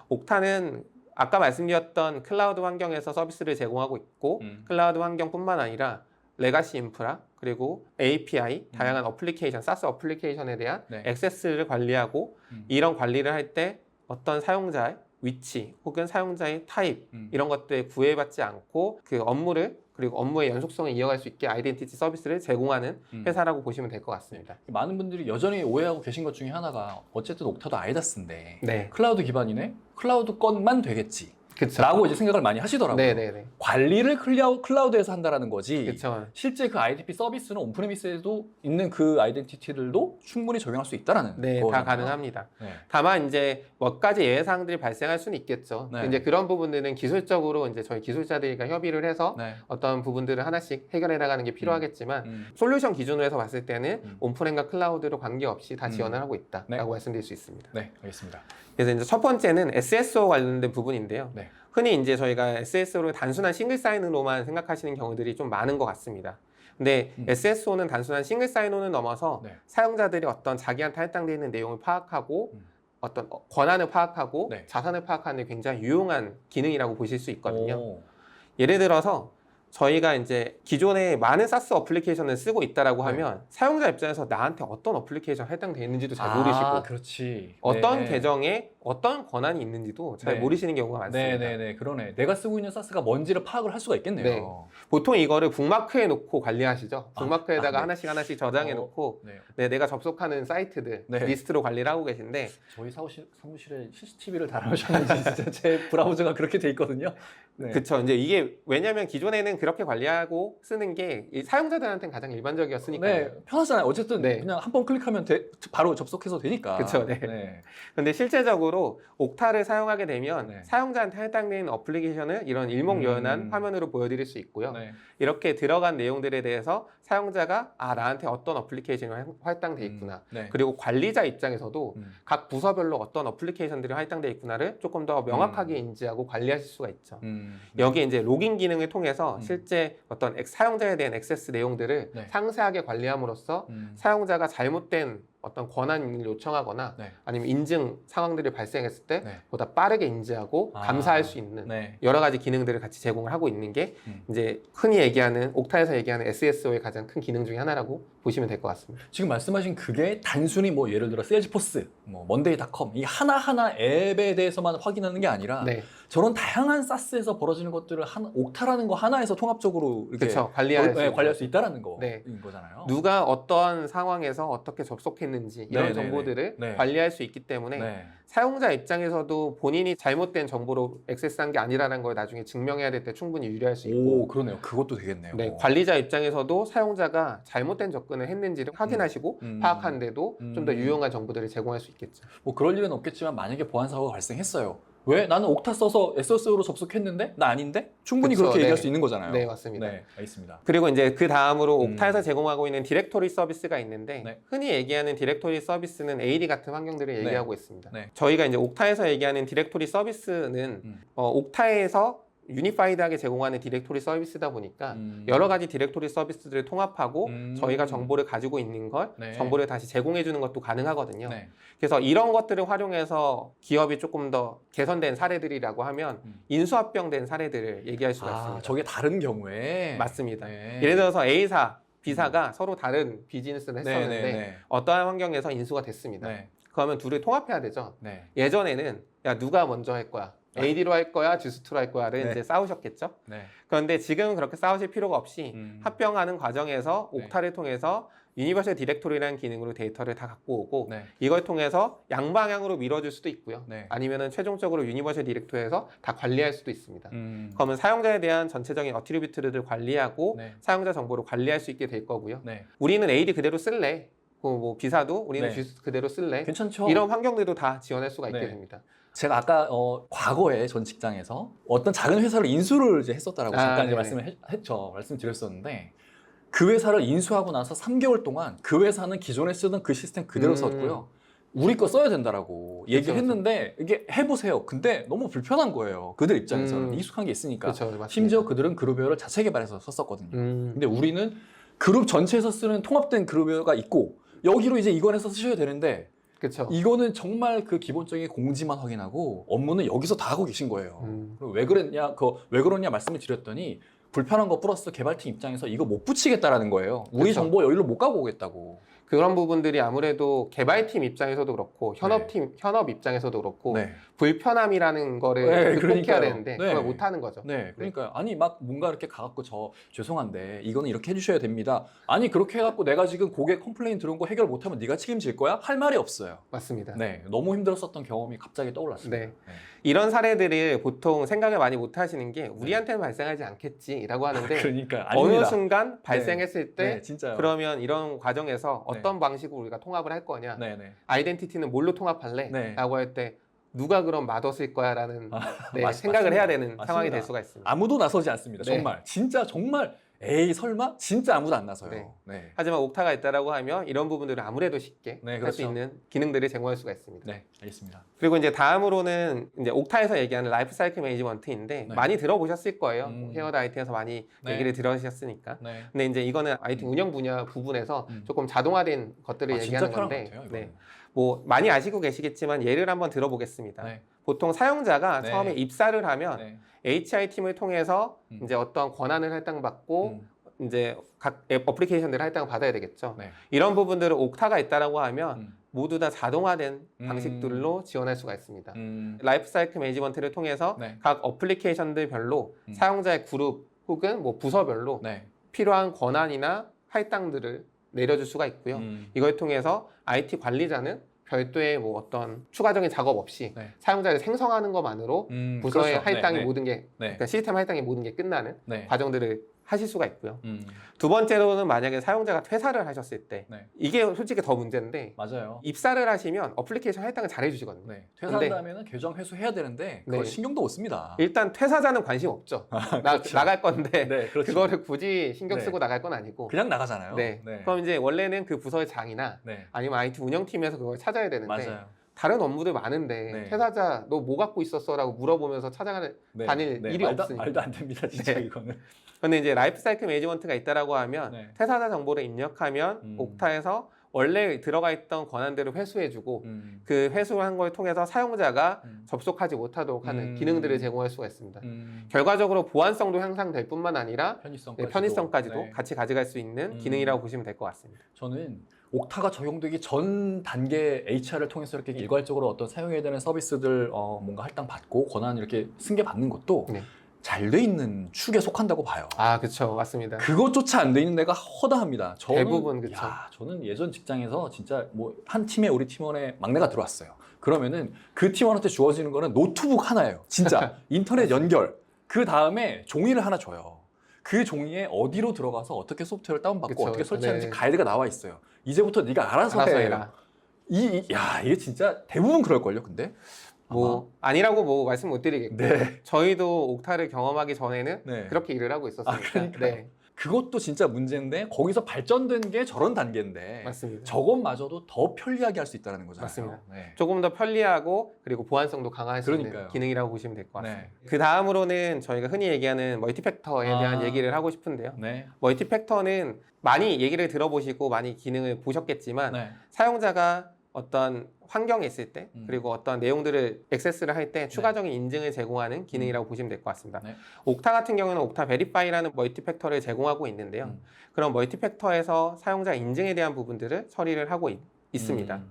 옥타는 아까 말씀드렸던 클라우드 환경에서 서비스를 제공하고 있고 클라우드 환경뿐만 아니라 레가시 인프라 그리고 API, 다양한 어플리케이션, 사스 어플리케이션에 대한 네. 액세스를 관리하고 이런 관리를 할 때 어떤 사용자의 위치 혹은 사용자의 타입 이런 것들에 구애받지 않고 그 업무를 그리고 업무의 연속성을 이어갈 수 있게 아이덴티티 서비스를 제공하는 회사라고 보시면 될 것 같습니다. 많은 분들이 여전히 오해하고 계신 것 중에 하나가 어쨌든 옥타도 아이다스인데 네. 클라우드 기반이네? 클라우드 건만 되겠지. 그쵸. 라고 이제 생각을 많이 하시더라고요. 네네네. 관리를 클라우드에서 한다라는 거지. 그쵸. 실제 그 IDP 서비스는 온프레미스에도 있는 그 아이덴티티들도 충분히 적용할 수 있다라는 네, 다 거잖아요. 가능합니다. 네. 다만 이제 몇 가지 예외 사항들이 발생할 수는 있겠죠. 네. 이제 그런 부분들은 기술적으로 이제 저희 기술자들과 협의를 해서 네. 어떤 부분들을 하나씩 해결해 나가는 게 필요하겠지만 솔루션 기준으로 해서 봤을 때는 온프렘과 클라우드로 관계없이 다 지원을 하고 있다라고 네. 말씀드릴 수 있습니다. 네, 알겠습니다. 그래서 이제 첫 번째는 SSO 관련된 부분인데요. 네. 흔히 이제 저희가 SSO를 단순한 싱글 사인으로만 생각하시는 경우들이 좀 많은 것 같습니다. 근데 SSO는 단순한 싱글 사인온을 넘어서 네. 사용자들이 어떤 자기한테 할당되어 있는 내용을 파악하고 어떤 권한을 파악하고 네. 자산을 파악하는 데 굉장히 유용한 기능이라고 보실 수 있거든요. 오. 예를 들어서 저희가 이제 기존에 많은 SaaS 어플리케이션을 쓰고 있다라고 네. 하면 사용자 입장에서 나한테 어떤 어플리케이션 할당되어 있는지도 잘 모르시고 그렇지. 어떤 네. 계정에 어떤 권한이 있는지도 잘 네. 모르시는 경우가 많습니다. 네네네, 그러네. 내가 쓰고 있는 사스가 뭔지를 파악을 할 수가 있겠네요. 네. 보통 이거를 북마크에 놓고 관리하시죠. 북마크에다가 네. 하나씩 저장해 놓고 네. 네, 내가 접속하는 사이트들 네. 리스트로 관리를 하고 계신데 저희 사무실에 CCTV를 달아놓으셨는지 진짜 제 브라우저가 그렇게 돼 있거든요. 네. 그쵸. 이제 이게 왜냐면 기존에는 그렇게 관리하고 쓰는 게 이 사용자들한테는 가장 일반적이었으니까요. 네, 편하잖아요. 어쨌든 네. 그냥 한 번 클릭하면 바로 접속해서 되니까. 그쵸, 네. 근데 실제적으로 옥타를 사용하게 되면 네. 사용자한테 할당되는 어플리케이션을 이런 일목요연한 화면으로 보여드릴 수 있고요. 네. 이렇게 들어간 내용들에 대해서 사용자가 나한테 어떤 어플리케이션이 할당돼 있구나. 네. 그리고 관리자 입장에서도 각 부서별로 어떤 어플리케이션들이 할당돼 있구나를 조금 더 명확하게 인지하고 관리하실 수가 있죠. 여기에 이제 로깅 기능을 통해서 실제 어떤 사용자에 대한 액세스 내용들을 네. 상세하게 관리함으로써 사용자가 잘못된 어떤 권한을 요청하거나 네. 아니면 인증 상황들이 발생했을 때 네. 보다 빠르게 인지하고 감사할 수 있는 네. 여러 가지 기능들을 같이 제공을 하고 있는 게 이제 흔히 얘기하는 옥타에서 얘기하는 SSO의 가장 큰 기능 중에 하나라고 보시면 될 것 같습니다. 지금 말씀하신 그게 단순히 뭐 예를 들어 세일즈포스, 뭐 먼데이닷컴 이 하나하나 앱에 대해서만 확인하는 게 아니라 네, 저런 다양한 사스에서 벌어지는 것들을 옥타라는 거 하나에서 통합적으로 이렇게 그렇죠. 관리할 수 있다라는 거인 네. 거잖아요. 누가 어떤 상황에서 어떻게 접속했는지 이런 네, 정보들을 네. 관리할 수 있기 때문에 네. 사용자 입장에서도 본인이 잘못된 정보로 액세스한 게 아니라는 걸 나중에 증명해야 될 때 충분히 유리할 수 있고 오, 그러네요. 그것도 되겠네요. 네, 관리자 입장에서도 사용자가 잘못된 접근을 했는지를 확인하시고 파악하는데도 좀 더 유용한 정보들을 제공할 수 있겠죠. 뭐 그럴 일은 없겠지만 만약에 보안 사고가 발생했어요. 왜? 나는 옥타 써서 SSO로 접속했는데 나 아닌데? 충분히 그쵸, 그렇게 얘기할 네. 수 있는 거잖아요. 네, 맞습니다. 네, 알겠습니다. 그리고 이제 그 다음으로 옥타에서 제공하고 있는 디렉토리 서비스가 있는데 네. 흔히 얘기하는 디렉토리 서비스는 AD 같은 환경들을 네. 얘기하고 있습니다. 네. 저희가 이제 옥타에서 얘기하는 디렉토리 서비스는 옥타에서 유니파이드하게 제공하는 디렉토리 서비스다 보니까 여러 가지 디렉토리 서비스들을 통합하고 저희가 정보를 가지고 있는 걸 네. 정보를 다시 제공해 주는 것도 가능하거든요. 네. 그래서 이런 것들을 활용해서 기업이 조금 더 개선된 사례들이라고 하면 인수합병된 사례들을 얘기할 수가 있습니다. 저게 다른 경우에 맞습니다. 네. 예를 들어서 A사, B사가 서로 다른 비즈니스를 했었는데 네. 어떠한 환경에서 인수가 됐습니다. 네. 그러면 둘을 통합해야 되죠. 네. 예전에는 야 누가 먼저 할 거야? AD로 할 거야? 주스2로 할 거야?를 네. 이제 싸우셨겠죠. 네. 그런데 지금은 그렇게 싸우실 필요가 없이 합병하는 과정에서 네. 옥타를 통해서 유니버셜 디렉토리라는 기능으로 데이터를 다 갖고 오고 네. 이걸 통해서 양방향으로 밀어줄 수도 있고요. 네. 아니면은 최종적으로 유니버셜 디렉토리에서 다 관리할 수도 있습니다. 그러면 사용자에 대한 전체적인 어트리뷰트를 관리하고 네. 사용자 정보를 관리할 수 있게 될 거고요. 네. 우리는 AD 그대로 쓸래. 뭐 B사도 우리는 네. 주스 그대로 쓸래. 괜찮죠? 이런 환경들도 다 지원할 수가 있게 네. 됩니다. 제가 아까 과거에 전 직장에서 어떤 작은 회사를 인수를 이제 했었다라고 잠깐 이제 네네. 말씀드렸었는데 그 회사를 인수하고 나서 3개월 동안 그 회사는 기존에 쓰던 그 시스템 그대로 썼고요. 우리 거 써야 된다라고 얘기했는데 이게 해보세요. 근데 너무 불편한 거예요. 그들 입장에서는 익숙한 게 있으니까. 그쵸, 맞습니다. 심지어 그들은 그룹웨어를 자체 개발해서 썼었거든요. 음. 근데 우리는 그룹 전체에서 쓰는 통합된 그룹웨어가 있고 여기로 이제 이관해서 쓰셔야 되는데 그렇죠. 이거는 정말 그 기본적인 공지만 확인하고 업무는 여기서 다 하고 계신 거예요. 그리고 왜 그러냐 말씀을 드렸더니 불편한 거 플러스 개발팀 입장에서 이거 못 붙이겠다라는 거예요. 우리 그쵸. 정보 여기로 못 가고 오겠다고. 그런 부분들이 아무래도 개발팀 입장에서도 그렇고 현업 입장에서도 그렇고 네. 불편함이라는 거를 네, 극복해야 그러니까요. 되는데 네. 그걸 못 하는 거죠. 네, 그러니까 아니 막 뭔가 이렇게 가갖고 죄송한데 이거는 이렇게 해주셔야 됩니다. 아니 그렇게 해갖고 내가 지금 고객 컴플레인 들어온 거 해결 못하면 네가 책임질 거야? 할 말이 없어요. 맞습니다. 네, 너무 힘들었었던 경험이 갑자기 떠올랐습니다. 네. 네. 이런 사례들을 보통 생각을 많이 못 하시는 게 우리한테는 발생하지 않겠지라고 하는데 그러니까 어느 아닙니다. 순간 발생했을 때 네, 진짜요. 그러면 이런 과정에서 어떤 방식으로 우리가 통합을 할 거냐, 네네. 아이덴티티는 뭘로 통합할래? 네. 라고 할 때 누가 그럼 맛없을 거야 라는 생각을 맞습니다. 해야 되는 맞습니다. 상황이 될 수가 있습니다. 아무도 나서지 않습니다. 네. 정말 진짜 정말 에이 설마 진짜 아무도 안 나서요. 네. 네. 하지만 옥타가 있다라고 하면 이런 부분들을 아무래도 쉽게 네, 할 수 그렇죠. 있는 기능들을 제공할 수가 있습니다. 네, 알겠습니다. 그리고 이제 다음으로는 이제 옥타에서 얘기하는 라이프 사이클 매니지먼트인데 네. 많이 들어보셨을 거예요. 헤어드 IT에서 많이 네. 얘기를 들으셨으니까. 네. 근데 이제 이거는 IT 운영 분야 부분에서 조금 자동화된 것들을 진짜 얘기하는 편한 건데, 것 같아요, 네. 이거는. 뭐 많이 아시고 계시겠지만 예를 한번 들어보겠습니다. 네. 보통 사용자가 네. 처음에 입사를 하면 네. HI 팀을 통해서 이제 어떤 권한을 할당받고 이제 각 앱 어플리케이션들을 할당을 받아야 되겠죠. 네. 이런 부분들을 옥타가 있다라고 하면 모두 다 자동화된 음. 방식들로 지원할 수가 있습니다. 음. 라이프 사이클 매니지먼트를 통해서 네. 각 어플리케이션들별로 사용자의 그룹 혹은 뭐 부서별로 네. 필요한 권한이나 할당들을 내려줄 수가 있고요. 이걸 통해서 IT 관리자는 별도의 뭐 어떤 추가적인 작업 없이 네. 사용자를 생성하는 것만으로 부서의 그렇죠. 할당이 네. 모든 게 네. 그러니까 시스템 할당이 모든 게 끝나는 네. 과정들을 하실 수가 있고요. 두 번째로는 만약에 사용자가 퇴사를 하셨을 때 네. 이게 솔직히 더 문제인데 맞아요. 입사를 하시면 어플리케이션 할당을 잘 해주시거든요. 네. 퇴사한 다음에는 계정 회수해야 되는데 그걸 네. 신경도 못 씁니다. 일단 퇴사자는 관심 없죠. 그렇죠. 나갈 건데 네, 그렇죠. 그거를 굳이 신경 네. 쓰고 나갈 건 아니고 그냥 나가잖아요. 네. 네. 그럼 이제 원래는 그 부서의 장이나 네. 아니면 IT 운영팀에서 그걸 찾아야 되는데 맞아요. 다른 업무들 많은데 네. 퇴사자 너 뭐 갖고 있었어? 라고 물어보면서 찾아가는 네. 다닐 네. 일이 말도, 없으니까. 말도 안 됩니다. 진짜 네. 이거는. 근데 이제 라이프 사이클 매니지먼트가 있다라고 하면 네. 퇴사자 정보를 입력하면 옥타에서 원래 들어가 있던 권한들을 회수해주고 그 회수한 걸 통해서 사용자가 접속하지 못하도록 하는 기능들을 제공할 수가 있습니다. 결과적으로 보안성도 향상될 뿐만 아니라 편의성까지도 네. 같이 가져갈 수 있는 기능이라고 보시면 될 것 같습니다. 저는 옥타가 적용되기 전 단계 HR을 통해서 이렇게 일괄적으로 어떤 사용해야 되는 서비스들 뭔가 할당 받고 권한 이렇게 승계 받는 것도 네. 잘 돼 있는 축에 속한다고 봐요. 아, 그렇죠. 맞습니다. 그것조차 안 돼 있는 데가 허다합니다. 저는, 대부분 그쵸. 저는 예전 직장에서 진짜 뭐 한 팀에 우리 팀원의 막내가 들어왔어요. 그러면은 그 팀원한테 주어지는 거는 노트북 하나예요. 진짜 인터넷 연결. 그 다음에 종이를 하나 줘요. 그 종이에 어디로 들어가서 어떻게 소프트웨어를 다운받고 그쵸. 어떻게 설치하는지 네. 가이드가 나와 있어요. 이제부터 네가 알아서 해라. 이게 진짜 대부분 그럴걸요, 근데? 뭐 아니라고 뭐 말씀 못 드리겠고 네. 저희도 옥타를 경험하기 전에는 네. 그렇게 일을 하고 있었으니까. 그러니까요. 네, 그것도 진짜 문제인데 거기서 발전된 게 저런 단계인데 맞습니다. 저것마저도 더 편리하게 할 수 있다는 거잖아요. 맞습니다. 네. 조금 더 편리하고 그리고 보안성도 강화할 수 그러니까요. 있는 기능이라고 보시면 될 것 같습니다. 네. 그 다음으로는 저희가 흔히 얘기하는 멀티팩터에 대한 얘기를 하고 싶은데요. 네. 멀티팩터는 많이 얘기를 들어보시고 많이 기능을 보셨겠지만 네. 사용자가 어떤 환경에 있을 때 그리고 어떤 내용들을 액세스를 할 때 추가적인 인증을 제공하는 기능이라고 보시면 될 것 같습니다. 네. 옥타 같은 경우는 옥타 베리파이라는 멀티팩터를 제공하고 있는데요. 그런 멀티팩터에서 사용자 인증에 대한 부분들을 처리를 하고 있습니다.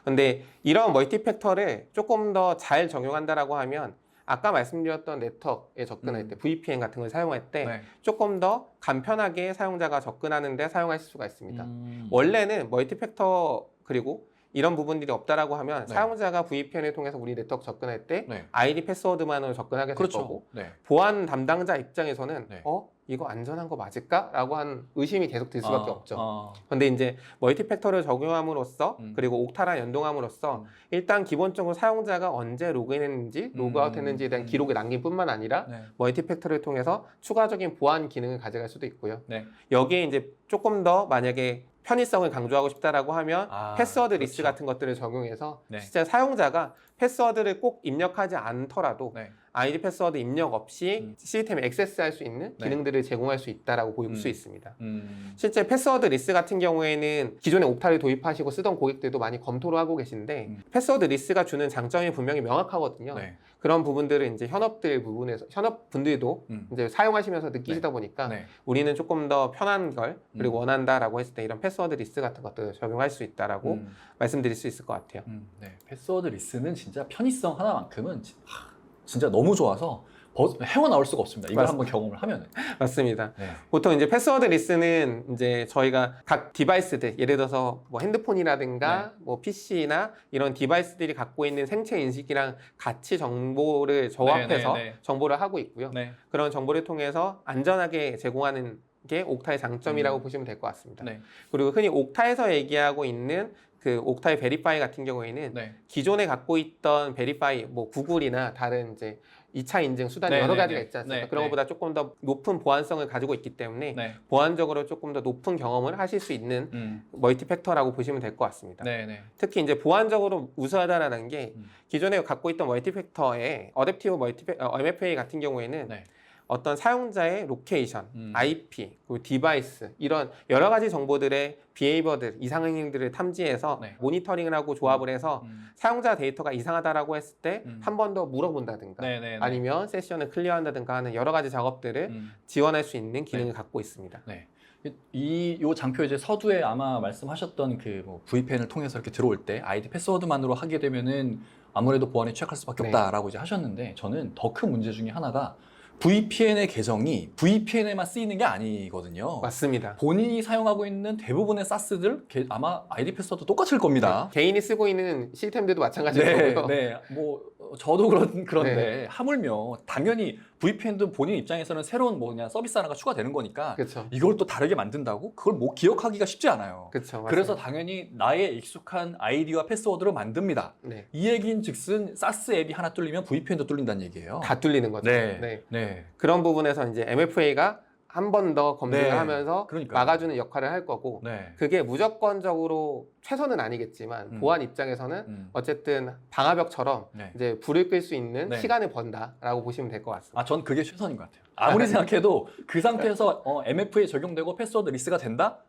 근데 이런 멀티팩터를 조금 더 잘 적용한다라고 하면 아까 말씀드렸던 네트워크에 접근할 때 VPN 같은 걸 사용할 때 네. 조금 더 간편하게 사용자가 접근하는 데 사용하실 수가 있습니다. 원래는 멀티팩터 그리고 이런 부분들이 없다라고 하면 네. 사용자가 VPN을 통해서 우리 네트워크 접근할 때 네. 아이디 패스워드만으로 접근하게 될 그렇죠. 거고 네. 보안 담당자 입장에서는 네. 이거 안전한 거 맞을까? 라고 한 의심이 계속 들 수밖에 없죠. 아. 근데 이제 멀티팩터를 적용함으로써 그리고 옥타랑 연동함으로써 일단 기본적으로 사용자가 언제 로그인했는지 로그아웃했는지에 대한 기록을 남긴 뿐만 아니라 네. 멀티팩터를 통해서 추가적인 보안 기능을 가져갈 수도 있고요. 네. 여기에 이제 조금 더 만약에 편의성을 강조하고 싶다라고 하면 패스워드 리스트 그렇죠. 같은 것들을 적용해서 네. 진짜 사용자가 패스워드를 꼭 입력하지 않더라도 네. 아이디 패스워드 입력 없이 시스템에 액세스할 수 있는 네. 기능들을 제공할 수 있다라고 볼 수 있습니다. 음. 실제 패스워드 리스트 같은 경우에는 기존에 옥타를 도입하시고 쓰던 고객들도 많이 검토를 하고 계신데 패스워드 리스트가 주는 장점이 분명히 명확하거든요. 네. 그런 부분들을 이제 현업들 부분에서 현업분들도 이제 사용하시면서 느끼시다 네. 보니까 네. 우리는 조금 더 편한 걸 그리고 원한다라고 했을 때 이런 패스워드 리스트 같은 것들을 적용할 수 있다라고 말씀드릴 수 있을 것 같아요. 네. 패스워드 리스는 진짜 편의성 하나만큼은 진짜 너무 좋아서 헤어나올 수가 없습니다. 이걸 맞습니다. 한번 경험을 하면은. 맞습니다. 네. 보통 이제 패스워드 리스는 이제 저희가 각 디바이스들, 예를 들어서 뭐 핸드폰이라든가 뭐 PC나 이런 디바이스들이 갖고 있는 생체 인식이랑 같이 정보를 조합해서 네, 네, 네. 정보를 하고 있고요. 네. 그런 정보를 통해서 안전하게 제공하는 게 옥타의 장점이라고 보시면 될 것 같습니다. 네. 그리고 흔히 옥타에서 얘기하고 있는 그 옥타의 베리파이 같은 경우에는 네. 기존에 갖고 있던 베리파이, 뭐 구글이나 다른 이제 2차 인증 수단이 네, 여러 네, 가지가 네. 있지 않습니까? 네, 그런 네. 것보다 조금 더 높은 보안성을 가지고 있기 때문에 네. 보안적으로 조금 더 높은 경험을 하실 수 있는 멀티팩터라고 보시면 될 것 같습니다. 네, 네. 특히 이제 보안적으로 우수하다라는 게 기존에 갖고 있던 멀티팩터의 어댑티브 MFA 같은 경우에는 네. 어떤 사용자의 로케이션, IP, 그리고 디바이스 이런 여러 가지 정보들의 비헤이버들, 이상행위들을 탐지해서 네. 모니터링을 하고 조합을 해서 사용자 데이터가 이상하다라고 했을 때 한 번 더 물어본다든가 네, 네, 네. 아니면 세션을 클리어한다든가 하는 여러 가지 작업들을 지원할 수 있는 기능을 갖고 있습니다. 네. 요 장표 이제 서두에 아마 말씀하셨던 그 뭐 VPN을 통해서 이렇게 들어올 때 아이디 패스워드만으로 하게 되면은 아무래도 보안에 취약할 수밖에 네. 없다라고 이제 하셨는데 저는 더 큰 문제 중에 하나가 VPN의 계정이 VPN에만 쓰이는 게 아니거든요. 맞습니다. 본인이 사용하고 있는 대부분의 사스들 아마 아이디 패스워드 똑같을 겁니다. 개인이 쓰고 있는 시스템들도 마찬가지일 네, 거고요. 네. 뭐 저도 그런데 하물며 당연히 VPN도 본인 입장에서는 새로운 뭐냐 서비스 하나가 추가되는 거니까 그렇죠. 이걸 또 다르게 만든다고 그걸 뭐 기억하기가 쉽지 않아요. 그렇죠. 그래서 당연히 나의 익숙한 아이디와 패스워드로 만듭니다. 네. 이 얘기인즉슨 사스 앱이 하나 뚫리면 VPN도 뚫린다는 얘기예요. 다 뚫리는 거죠. 네. 네. 그런 부분에서 이제 MFA가 한 번 더 검증을 네. 하면서 그러니까요. 막아주는 역할을 할 거고 네. 그게 무조건적으로 최선은 아니겠지만 보안 입장에서는 어쨌든 방화벽처럼 네. 이제 불을 끌 수 있는 네. 시간을 번다라고 보시면 될 것 같습니다. 전 그게 최선인 것 같아요. 아무리 생각해도 그 상태에서 MFA 적용되고 패스워드 리스가 된다?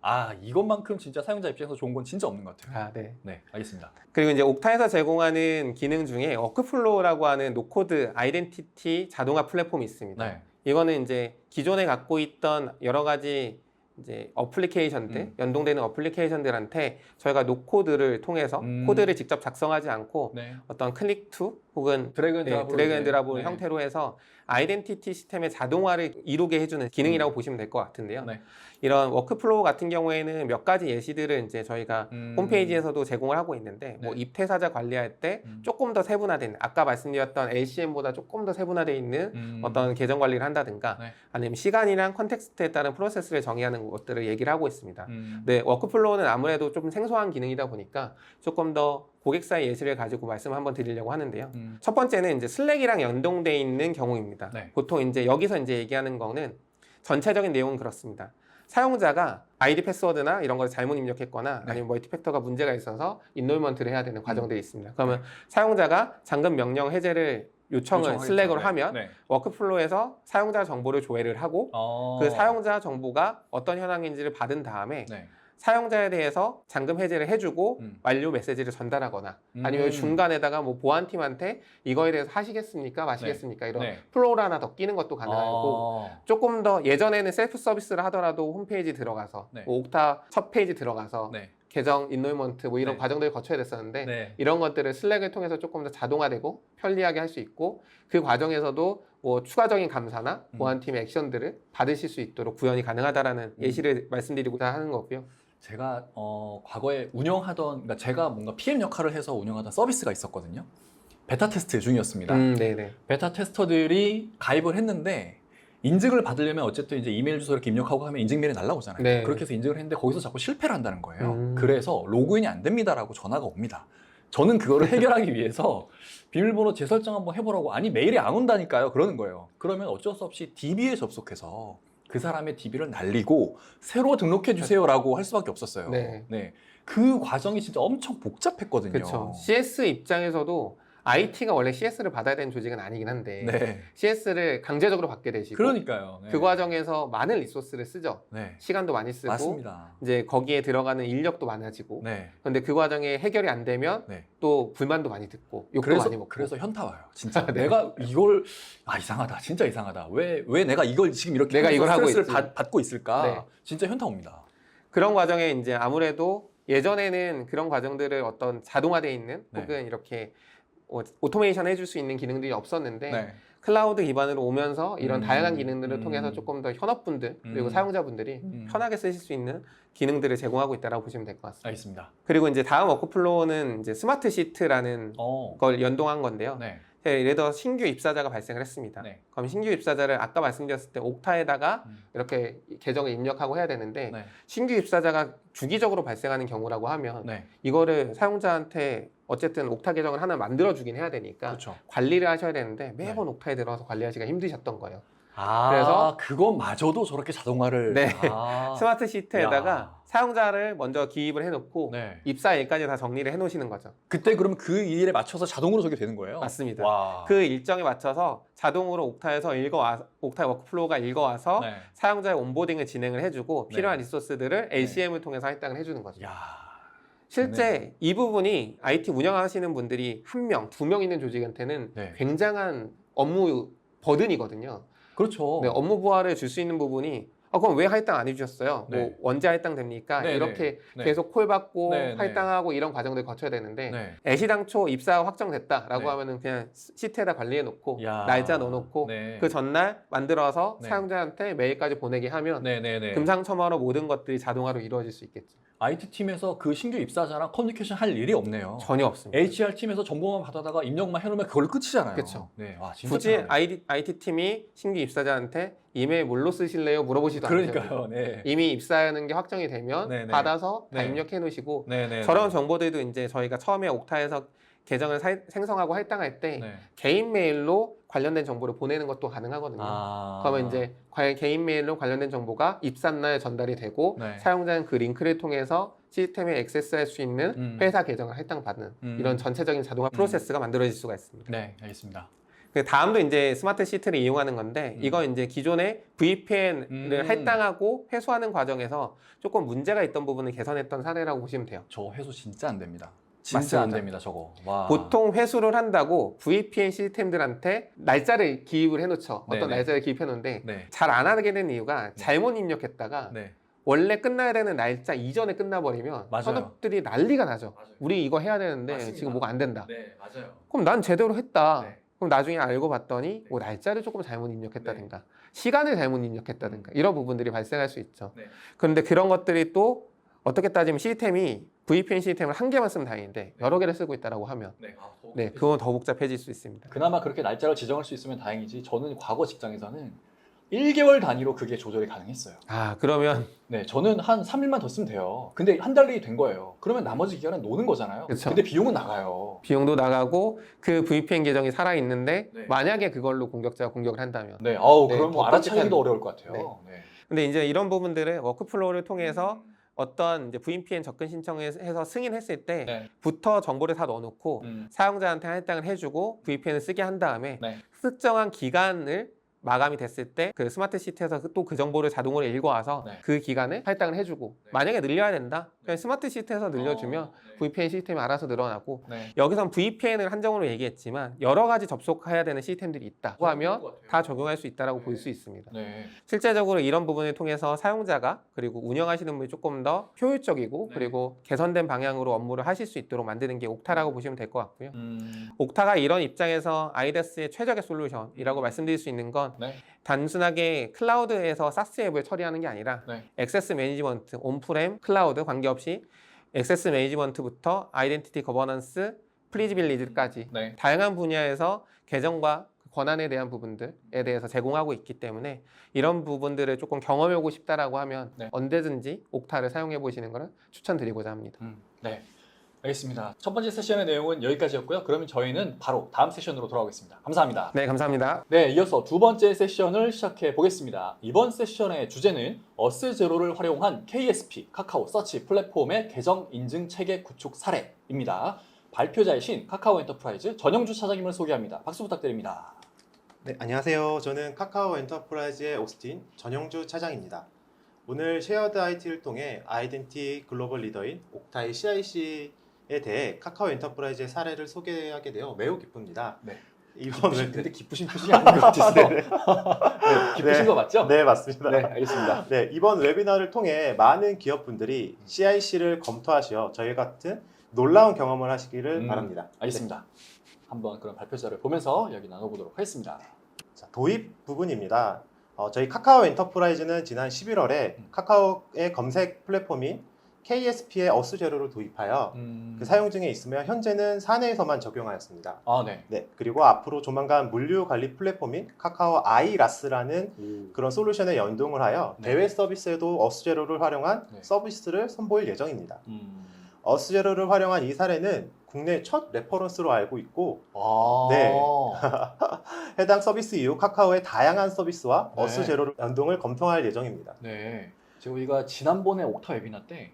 이것만큼 진짜 사용자 입장에서 좋은 건 진짜 없는 것 같아요. 네. 네, 알겠습니다. 그리고 이제 옥타에서 제공하는 기능 중에 워크플로우라고 하는 노코드 아이덴티티 자동화 플랫폼이 있습니다. 네. 이거는 이제 기존에 갖고 있던 여러 가지 이제 어플리케이션들, 연동되는 어플리케이션들한테 저희가 노코드를 통해서 코드를 직접 작성하지 않고 네. 어떤 클릭 투 혹은 드래그 앤 드랍 네. 형태로 해서 아이덴티티 시스템의 자동화를 이루게 해주는 기능이라고 보시면 될 것 같은데요. 네. 이런 워크플로우 같은 경우에는 몇 가지 예시들을 이제 저희가 홈페이지에서도 제공을 하고 있는데 뭐 네. 입퇴사자 관리할 때 조금 더 세분화된 아까 말씀드렸던 LCM보다 조금 더 세분화되어 있는 어떤 계정 관리를 한다든가 네. 아니면 시간이랑 컨텍스트에 따른 프로세스를 정의하는 것들을 얘기를 하고 있습니다. 네, 워크플로우는 아무래도 좀 생소한 기능이다 보니까 조금 더 고객사의 예시를 가지고 말씀을 한번 드리려고 하는데요. 첫 번째는 이제 슬랙이랑 연동돼 있는 경우입니다. 네. 보통 이제 여기서 이제 얘기하는 거는 전체적인 내용은 그렇습니다. 사용자가 아이디 패스워드나 이런 걸 잘못 입력했거나 네. 아니면 멀티팩터가 문제가 있어서 인롤먼트를 해야 되는 과정들이 있습니다. 그러면 사용자가 잠금 명령 해제를 요청을 슬랙으로 하면 네. 워크플로우에서 사용자 정보를 조회를 하고 그 사용자 정보가 어떤 현황인지를 받은 다음에 네. 사용자에 대해서 잠금 해제를 해주고 완료 메시지를 전달하거나 아니면 중간에다가 뭐 보안팀한테 이거에 대해서 하시겠습니까? 마시겠습니까? 이런 네. 플로우를 하나 더 끼는 것도 가능하고 조금 더 예전에는 셀프 서비스를 하더라도 홈페이지 들어가서 네. 뭐 옥타 첫 페이지 들어가서 네. 계정 인롤먼트 뭐 이런 네. 과정들을 거쳐야 됐었는데 네. 이런 것들을 슬랙을 통해서 조금 더 자동화되고 편리하게 할 수 있고 그 과정에서도 뭐 추가적인 감사나 보안팀의 액션들을 받으실 수 있도록 구현이 가능하다라는 예시를 말씀드리고자 하는 거고요. 제가 과거에 그러니까 제가 뭔가 PM 역할을 해서 운영하던 서비스가 있었거든요. 베타 테스트 중이었습니다. 네네. 베타 테스터들이 가입을 했는데 인증을 받으려면 어쨌든 이제 이메일 주소 이렇게 입력하고 하면 인증 메일이 날라오잖아요. 네. 그렇게 해서 인증을 했는데 거기서 자꾸 실패를 한다는 거예요. 그래서 로그인이 안 됩니다라고 전화가 옵니다. 저는 그거를 해결하기 위해서 비밀번호 재설정 한번 해보라고 아니 메일이 안 온다니까요. 그러는 거예요. 그러면 어쩔 수 없이 DB에 접속해서 그 사람의 DB를 날리고 새로 등록해 주세요라고 할 수밖에 없었어요. 네. 그 과정이 진짜 엄청 복잡했거든요. 그렇죠. CS 입장에서도 IT가 원래 CS를 받아야 되는 조직은 아니긴 한데 네. CS를 강제적으로 받게 되시고 그러니까요. 네. 그 과정에서 많은 리소스를 쓰죠. 네. 시간도 많이 쓰고 맞습니다. 이제 거기에 들어가는 인력도 많아지고 네. 그런데 그 과정에 해결이 안 되면 네. 또 불만도 많이 듣고 욕도 많이 먹고 그래서 현타 와요. 진짜 네. 내가 이걸 이상하다. 진짜 이상하다. 왜 내가 이걸 지금 이렇게 내가 이걸 하고 스트레스를 있지. 받고 있을까? 네. 진짜 현타 옵니다. 그런 과정에 이제 아무래도 예전에는 그런 과정들을 어떤 자동화되어 있는 네. 혹은 이렇게 오토메이션 해줄 수 있는 기능들이 없었는데 네. 클라우드 기반으로 오면서 이런 음. 다양한 기능들을 통해서 조금 더 현업분들 그리고 사용자분들이 편하게 쓰실 수 있는 기능들을 제공하고 있다고 보시면 될 것 같습니다. 알겠습니다. 그리고 이제 다음 워크플로우는 이제 스마트 시트라는 걸 연동한 건데요. 네. 예를 들어 신규 입사자가 발생을 했습니다. 네. 그럼 신규 입사자를 아까 말씀드렸을 때 옥타에다가 이렇게 계정을 입력하고 해야 되는데 네. 신규 입사자가 주기적으로 발생하는 경우라고 하면 네. 이거를 사용자한테 어쨌든 옥타 계정을 하나 만들어주긴 해야 되니까 그렇죠. 관리를 하셔야 되는데 매번 옥타에 들어가서 관리하시기가 힘드셨던 거예요. 그래서 그것마저도 저렇게 자동화를 네. 스마트 시트에다가 야. 사용자를 먼저 기입을 해놓고 네. 입사일까지 다 정리를 해놓으시는 거죠. 그때 그러면 그 일에 맞춰서 자동으로 저게 되는 거예요? 맞습니다. 와. 그 일정에 맞춰서 자동으로 옥타에서 옥타 워크플로우가 읽어와서 네. 사용자의 온보딩을 진행을 해주고 필요한 네. 리소스들을 LCM을 통해서 할당을 해주는 거죠. 야. 실제 이 부분이 IT 운영하시는 분들이 1명, 2명 있는 조직한테는 네. 굉장한 업무 버든이거든요. 그렇죠. 네, 업무 부하를 줄 수 있는 부분이 그럼 왜 할당 안 해주셨어요? 네. 뭐 언제 할당 됩니까? 네, 이렇게 네. 계속 콜 받고 네, 네. 할당하고 이런 과정들 거쳐야 되는데 네. 애시당초 입사가 확정됐다라고 네. 하면은 그냥 시트에다 관리해 놓고 야. 날짜 넣어놓고 네. 그 전날 만들어서 네. 사용자한테 메일까지 보내게 하면 네네네. 금상첨화로 모든 것들이 자동화로 이루어질 수 있겠죠. IT 팀에서 그 신규 입사자랑 커뮤니케이션 할 일이 없네요. 전혀 없습니다. HR 팀에서 정보만 받아다가 입력만 해놓으면 그걸로 끝이잖아요. 그쵸. 네, 와 진짜 굳이 편하네. IT 팀이 신규 입사자한테 이메일 뭘로 쓰실래요? 물어보지도 않아요. 그러니까요. 네. 이미 입사하는 게 확정이 되면 네네. 받아서 다 네. 입력해 놓으시고 네네. 저런 정보들도 이제 저희가 처음에 옥타에서 계정을 생성하고 할당할 때 네. 개인 메일로 관련된 정보를 보내는 것도 가능하거든요. 그러면 이제 개인 메일로 관련된 정보가 입사날 전달이 되고 네. 사용자는 그 링크를 통해서 시스템에 액세스할 수 있는 회사 계정을 할당받는 이런 전체적인 자동화 프로세스가 만들어질 수가 있습니다. 네, 알겠습니다. 그 다음도 이제 스마트 시트를 이용하는 건데 이거 이제 기존에 VPN을 할당하고 회수하는 과정에서 조금 문제가 있던 부분을 개선했던 사례라고 보시면 돼요. 저 회수 진짜 안 됩니다. 진짜 안 맞습니다. 됩니다, 저거. 와. 보통 회수를 한다고 VPN 시스템들한테 날짜를 기입을 해놓죠. 어떤 네네. 날짜를 기입해놓는데 네. 잘 안 하게 된 이유가 잘못 입력했다가 네. 원래 끝나야 되는 날짜 이전에 끝나버리면 맞아요. 현업들이 난리가 나죠. 맞아요. 우리 이거 해야 되는데 맞습니다. 지금 뭐가 안 된다. 네, 맞아요. 그럼 난 제대로 했다. 네. 그럼 나중에 알고 봤더니 뭐 날짜를 조금 잘못 입력했다든가 시간을 잘못 입력했다든가 이런 부분들이 발생할 수 있죠. 네. 그런데 그런 것들이 또 어떻게 따지면 시스템이 VPN 시스템을 한 개만 쓰면 다행인데 여러 개를 쓰고 있다라고 하면 네. 그건 더 복잡해질 수 있습니다. 그나마 그렇게 날짜를 지정할 수 있으면 다행이지. 저는 과거 직장에서는 1개월 단위로 그게 조절이 가능했어요. 그러면 네, 저는 한 3일만 더 쓰면 돼요. 근데 한 달이 된 거예요. 그러면 나머지 기간은 노는 거잖아요. 그쵸. 근데 비용은 나가요. 비용도 나가고 그 VPN 계정이 살아있는데 네. 만약에 그걸로 공격자가 공격을 한다면 네, 네, 그럼 뭐 더 알아차리기도 끔찍한- 어려울 것 같아요. 네. 네. 근데 이제 이런 부분들을 워크플로우를 통해서 어떤 이제 VPN 접근 신청해서 승인했을 때부터 정보를 다 넣어놓고 사용자한테 할당을 해주고 VPN을 쓰게 한 다음에 네. 특정한 기간을 마감이 됐을 때 그 스마트 시트에서 또 그 정보를 자동으로 읽어와서 네. 그 기간에 할당을 해주고 네. 만약에 늘려야 된다 그냥 스마트 시트에서 늘려주면 네. VPN 시스템이 알아서 늘어나고 네. 여기선 VPN을 한정으로 얘기했지만 여러 가지 접속해야 되는 시스템들이 있다고 하면 다 적용할 수 있다고 볼 수 있습니다. 네. 실제적으로 이런 부분을 통해서 사용자가 그리고 운영하시는 분이 조금 더 효율적이고 네. 그리고 개선된 방향으로 업무를 하실 수 있도록 만드는 게 옥타라고 보시면 될 것 같고요. 음, 옥타가 이런 입장에서 아이데스의 최적의 솔루션이라고 말씀드릴 수 있는 건 네. 단순하게 클라우드에서 사스 앱을 처리하는 게 아니라 네. 액세스 매니지먼트, 온프렘, 클라우드 관계없이 액세스 매니지먼트부터 아이덴티티 거버넌스, 프리지빌리지까지 네. 다양한 분야에서 계정과 권한에 대한 부분들에 대해서 제공하고 있기 때문에 이런 부분들을 조금 경험해보고 싶다라고 하면 네. 언제든지 옥타를 사용해 보시는 것을 추천드리고자 합니다. 네. 알겠습니다. 첫 번째 세션의 내용은 여기까지였고요. 그러면 저희는 바로 다음 세션으로 돌아오겠습니다. 감사합니다. 네, 감사합니다. 네, 이어서 두 번째 세션을 시작해 보겠습니다. 이번 세션의 주제는 어스제로를 활용한 KSP, 카카오 서치 플랫폼의 계정 인증 체계 구축 사례입니다. 발표자이신 카카오 엔터프라이즈 전영주 차장님을 소개합니다. 박수 부탁드립니다. 네, 안녕하세요. 저는 카카오 엔터프라이즈의 오스틴 전영주 차장입니다. 오늘 쉐어드 IT를 통해 아이덴티 글로벌 리더인 옥타의 CIC에 대해 카카오 엔터프라이즈의 사례를 소개하게 되어 매우 기쁩니다. 네. 이번 근데 기쁘신 표정이 아닌 것 같아서. 네, 기쁘신 네. 거 맞죠? 네, 맞습니다. 네, 알겠습니다. 네, 이번 웨비나를 통해 많은 기업분들이 CIC를 검토하시어 저희 같은 놀라운 경험을 하시기를 바랍니다. 알겠습니다. 한번 그런 발표자를 보면서 이야기 나눠보도록 하겠습니다. 자, 도입 부분입니다. 저희 카카오 엔터프라이즈는 지난 11월에 카카오의 검색 플랫폼인 KSP의 어스제로를 도입하여 그 사용 중에 있으며 현재는 사내에서만 적용하였습니다. 아, 네. 네, 그리고 앞으로 조만간 물류 관리 플랫폼인 카카오 아이라스라는 그런 솔루션에 연동을 하여 네. 대외 서비스에도 어스제로를 활용한 네. 서비스를 선보일 예정입니다. 어스제로를 활용한 이 사례는 국내 첫 레퍼런스로 알고 있고 아, 네. 해당 서비스 이후 카카오의 다양한 서비스와 네. 어스제로를 연동을 검토할 예정입니다. 네. 제가 우리가 지난번에 옥타 웨비나 때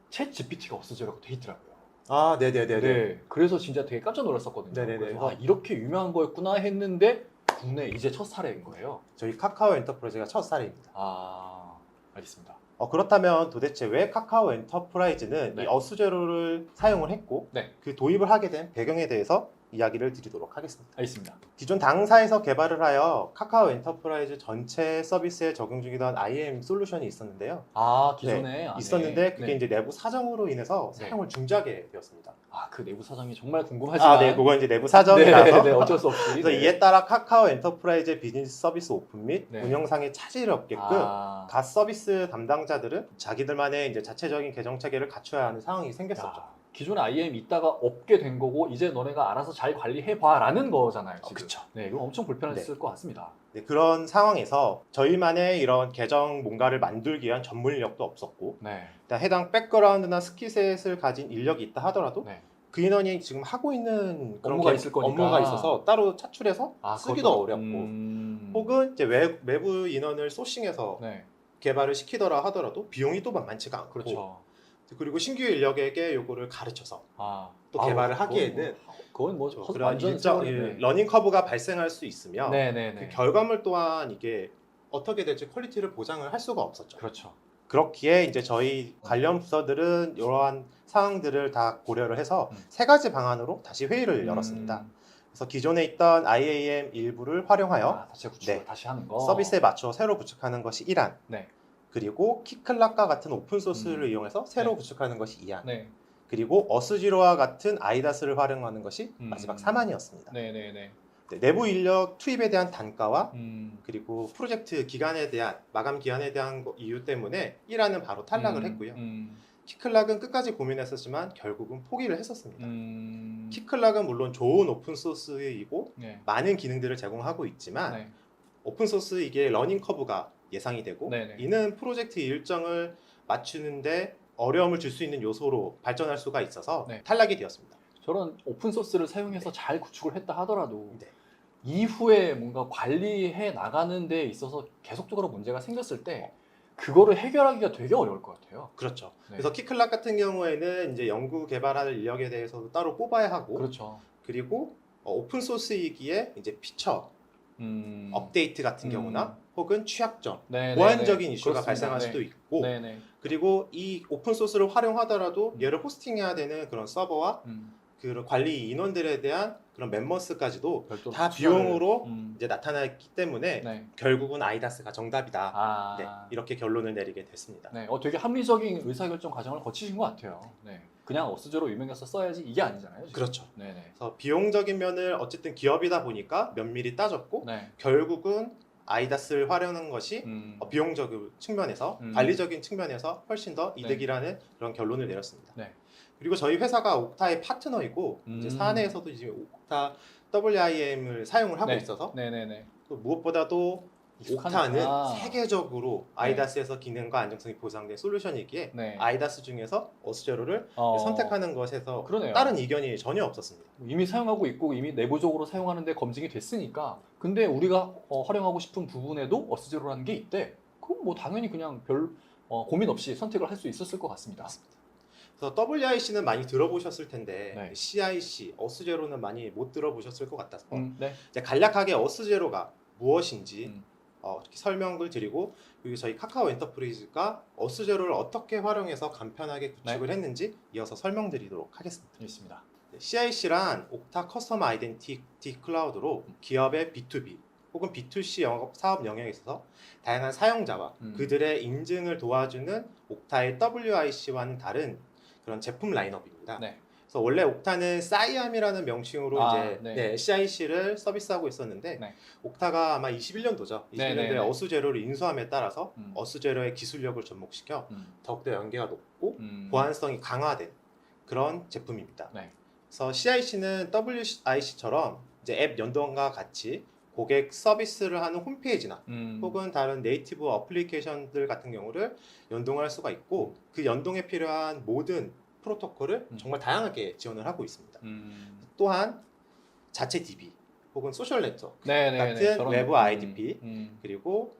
챗 GPT가 어스제로가 돼 있더라고요. 아, 네네네네. 네. 그래서 진짜 되게 깜짝 놀랐었거든요. 네네네. 그래서 아, 이렇게 유명한 거였구나 했는데 국내 이제 첫 사례인 거예요. 저희 카카오 엔터프라이즈가 첫 사례입니다. 아, 알겠습니다. 그렇다면 도대체 왜 카카오 엔터프라이즈는 네. 이 어스제로를 사용을 했고 네. 그 도입을 하게 된 배경에 대해서 이야기를 드리도록 하겠습니다. 알겠습니다. 기존 당사에서 개발을 하여 카카오 엔터프라이즈 전체 서비스에 적용 중이던 IAM 솔루션이 있었는데요. 아, 기존에 있었는데 그게 네. 이제 내부 사정으로 인해서 네. 사용을 중지하게 되었습니다. 아, 그 내부 사정이 정말 궁금하지만 네, 그건 이제 내부 사정이라서 네, 네, 어쩔 수 없이. 그래서 네. 이에 따라 카카오 엔터프라이즈의 비즈니스 서비스 오픈 및 네. 운영상의 차질이 없게끔 아, 각 서비스 담당자들은 자기들만의 이제 자체적인 계정 체계를 갖춰야 하는 상황이 생겼었죠. 야, 기존에 IAM 있다가 없게 된 거고 이제 너네가 알아서 잘 관리해봐라는 거잖아요. 지금. 그쵸. 네, 이거 엄청 불편했을 것 같습니다. 네, 그런 상황에서 저희만의 이런 계정 뭔가를 만들기 위한 전문 인력도 없었고 네, 일단 해당 백그라운드나 스킬셋을 가진 인력이 있다 하더라도 네. 그 인원이 지금 하고 있는 그런 업무가 있을 거니까. 업무가 있어서 따로 차출해서 아, 쓰기도 그것도- 어렵고 혹은 이제 외부 인원을 소싱해서 네, 개발을 시키더라 하더라도 비용이 또 만만치가 않고 그렇죠. 그리고 신규 인력에게 요거를 가르쳐서 아, 또 아우, 개발을 하기에는 그건 뭐 그런 완전 일정 세월이네. 러닝 커브가 발생할 수 있으며 네, 네, 그 네. 결과물 또한 이게 어떻게 될지 퀄리티를 보장을 할 수가 없었죠. 그렇죠. 그렇기에 이제 저희 관련 부서들은 이러한 상황들을 다 고려를 해서 음. 세 가지 방안으로 다시 회의를 열었습니다. 그래서 기존에 있던 IAM 일부를 활용하여 아, 자체 구축을 네. 다시 하는 거. 서비스에 맞춰 새로 구축하는 것이 1안, 네, 그리고 키클락과 같은 오픈 소스를 이용해서 새로 네. 구축하는 것이 2안, 네, 그리고 어스지로와 같은 아이다스를 활용하는 것이 마지막 3안이었습니다. 네, 네, 네. 내부 인력 투입에 대한 단가와 음, 그리고 프로젝트 기간에 대한 마감 기한에 대한 이유 때문에 1안은 바로 탈락을 했고요. 키클락은 끝까지 고민했었지만 결국은 포기를 했었습니다. 키클락은 물론 좋은 오픈 소스이고 네, 많은 기능들을 제공하고 있지만 네, 오픈 소스 이게 러닝 커브가 예상이 되고 네네. 이는 프로젝트 일정을 맞추는데 어려움을 줄 수 있는 요소로 발전할 수가 있어서 네. 탈락이 되었습니다. 저런 오픈 소스를 사용해서 잘 구축을 했다 하더라도 네. 이후에 뭔가 관리해 나가는 데 있어서 계속적으로 문제가 생겼을 때 그거를 해결하기가 되게 어려울 것 같아요. 그렇죠. 네. 그래서 키클락 같은 경우에는 이제 연구 개발할 인력에 대해서도 따로 뽑아야 하고 그렇죠. 그리고 오픈 소스이기에 이제 피처 업데이트 같은 음. 경우나 혹은 취약점, 네, 보안적인 네, 이슈가 그렇습니다. 발생할 네. 수도 있고 네, 네. 그리고 이 오픈 소스를 활용하더라도 얘를 호스팅해야 되는 그런 서버와 그 관리 인원들에 대한 그런 멤버스까지도 별도로 다 투자를- 비용으로 이제 나타났기 때문에 네. 결국은 아이다스가 정답이다. 아, 네, 이렇게 결론을 내리게 됐습니다. 네. 되게 합리적인 의사결정 과정을 거치신 것 같아요. 네. 그냥 어스제로 유명해서 써야지 이게 아니잖아요. 지금. 그렇죠. 네, 네. 그래서 비용적인 면을 어쨌든 기업이다 보니까 면밀히 따졌고 네. 결국은 아이다스를 활용하는 것이 비용적 측면에서 음. 관리적인 측면에서 훨씬 더 이득이라는 그런 결론을 내렸습니다. 네. 그리고 저희 회사가 옥타의 파트너이고 이제 사내에서도 이제 옥타 WIM을 사용을 하고 네. 있어서 네, 네, 네. 또 무엇보다도 옥타는 익숙하니까. 세계적으로 아이다스에서 기능과 안정성이 보장된 솔루션이기에 네. 아이다스 중에서 어스제로를 선택하는 것에서 그러네요. 다른 이견이 전혀 없었습니다. 이미 사용하고 있고 이미 내부적으로 사용하는데 검증이 됐으니까 근데 우리가 활용하고 싶은 부분에도 어스제로라는 게 있대. 그럼 뭐 당연히 그냥 별 고민 없이 선택을 할 수 있었을 것 같습니다. 그래서 WIC는 많이 들어보셨을 텐데 네. CIC, 어스제로는 많이 못 들어보셨을 것 같아서 네. 이제 간략하게 어스제로가 무엇인지 음. 이렇게 설명을 드리고 그리고 저희 카카오 엔터프라이즈가 어스제로를 어떻게 활용해서 간편하게 구축을 했는지 이어서 설명드리도록 하겠습니다. 있습니다. CIC란 옥타 커스텀 아이덴티티 클라우드로 기업의 B2B 혹은 B2C 사업 영역에 있어서 다양한 사용자와 그들의 인증을 도와주는 옥타의 WIC와는 다른 그런 제품 라인업입니다. 네. 그래서 원래 옥타는 사이암이라는 명칭으로 아, 이제 네. CIC를 서비스하고 있었는데 네. 옥타가 아마 21년도죠. 21년도에 네, 네, 네. 어스제로를 인수함에 따라서 음. 어스제로의 기술력을 접목시켜 더욱더 연계가 높고 보안성이 강화된 그런 제품입니다. 네. 그래서 CIC는 WIC처럼 이제 앱 연동과 같이 고객 서비스를 하는 홈페이지나 혹은 다른 네이티브 어플리케이션들 같은 경우를 연동할 수가 있고 그 연동에 필요한 모든 프로토콜을 정말 다양하게 지원을 하고 있습니다. 또한 자체 DB 혹은 소셜 네트워크 같은 외부 IDP 그리고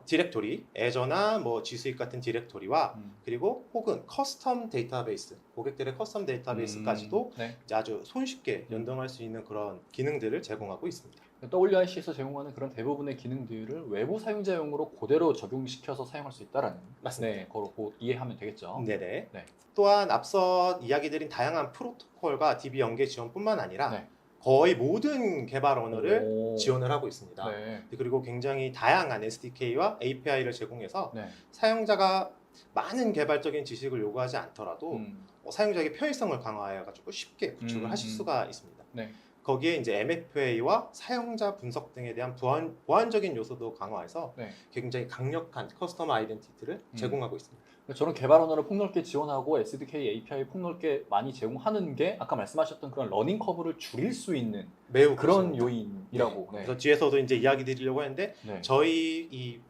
디렉토리, 애저나 뭐 G Suite 같은 디렉토리와 그리고 혹은 커스텀 데이터베이스, 고객들의 커스텀 데이터베이스까지도 네. 이제 아주 손쉽게 연동할 수 있는 그런 기능들을 제공하고 있습니다. WIC에서 제공하는 그런 대부분의 기능들을 외부 사용자용으로 그대로 적용시켜서 사용할 수 있다라는 맞습니다. 네, 그렇고 이해하면 되겠죠. 네네. 네. 또한 앞서 이야기드린 다양한 프로토콜과 DB 연계 지원뿐만 아니라 네. 거의 모든 개발 언어를 오. 지원을 하고 있습니다. 네. 그리고 굉장히 다양한 SDK와 API를 제공해서 네. 사용자가 많은 개발적인 지식을 요구하지 않더라도 사용자에게 편의성을 강화해가지고 쉽게 구축을 하실 수가 있습니다. 네. 거기에 이제 MFA와 사용자 분석 등에 대한 보안적인 요소도 강화해서 네. 굉장히 강력한 커스텀 아이덴티티를 제공하고 있습니다. 저는 개발 언어를 폭넓게 지원하고 SDK, API 폭넓게 많이 제공하는 게 아까 말씀하셨던 그런 러닝 커브를 줄일 수 있는 매우 그런 그렇습니다. 요인이라고. 네. 그래서 뒤에서도 이제 이야기 드리려고 했는데 네. 저희 이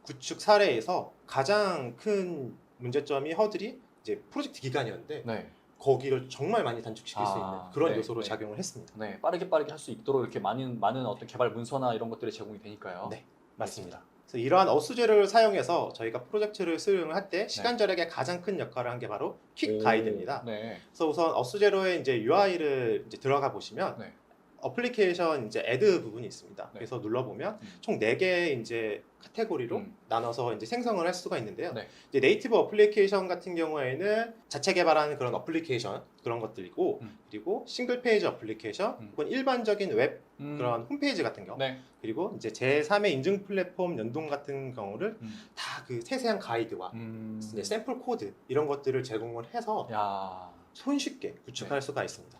구축 사례에서 가장 큰 문제점이 허들이 이제 프로젝트 기간이었는데 네. 거기를 정말 많이 단축시킬 수 있는 그런 네, 요소로 네. 작용을 했습니다. 네, 빠르게 할 수 있도록 이렇게 많은 어떤 개발 문서나 이런 것들이 제공이 되니까요. 네, 맞습니다. 그래서 이러한 어스제로를 사용해서 저희가 프로젝트를 수행을 할 때 시간 절약에 가장 큰 역할을 한 게 바로 퀵 가이드입니다. 네. 그래서 우선 어스제로의 이제 UI를 이제 들어가 보시면 네. 어플리케이션 이제 애드 부분이 있습니다. 네. 그래서 눌러보면 총 4개의 이제 카테고리로 나눠서 이제 생성을 할 수가 있는데요. 네. 이제 네이티브 어플리케이션 같은 경우에는 자체 개발하는 그런 어플리케이션 그런 것들이고 그리고 싱글 페이지 어플리케이션 혹은 일반적인 웹 그런 홈페이지 같은 경우 네. 그리고 이제 제3의 인증 플랫폼 연동 같은 경우를 다 그 세세한 가이드와 이제 샘플 코드 이런 것들을 제공을 해서 야. 손쉽게 구축할 수가 있습니다.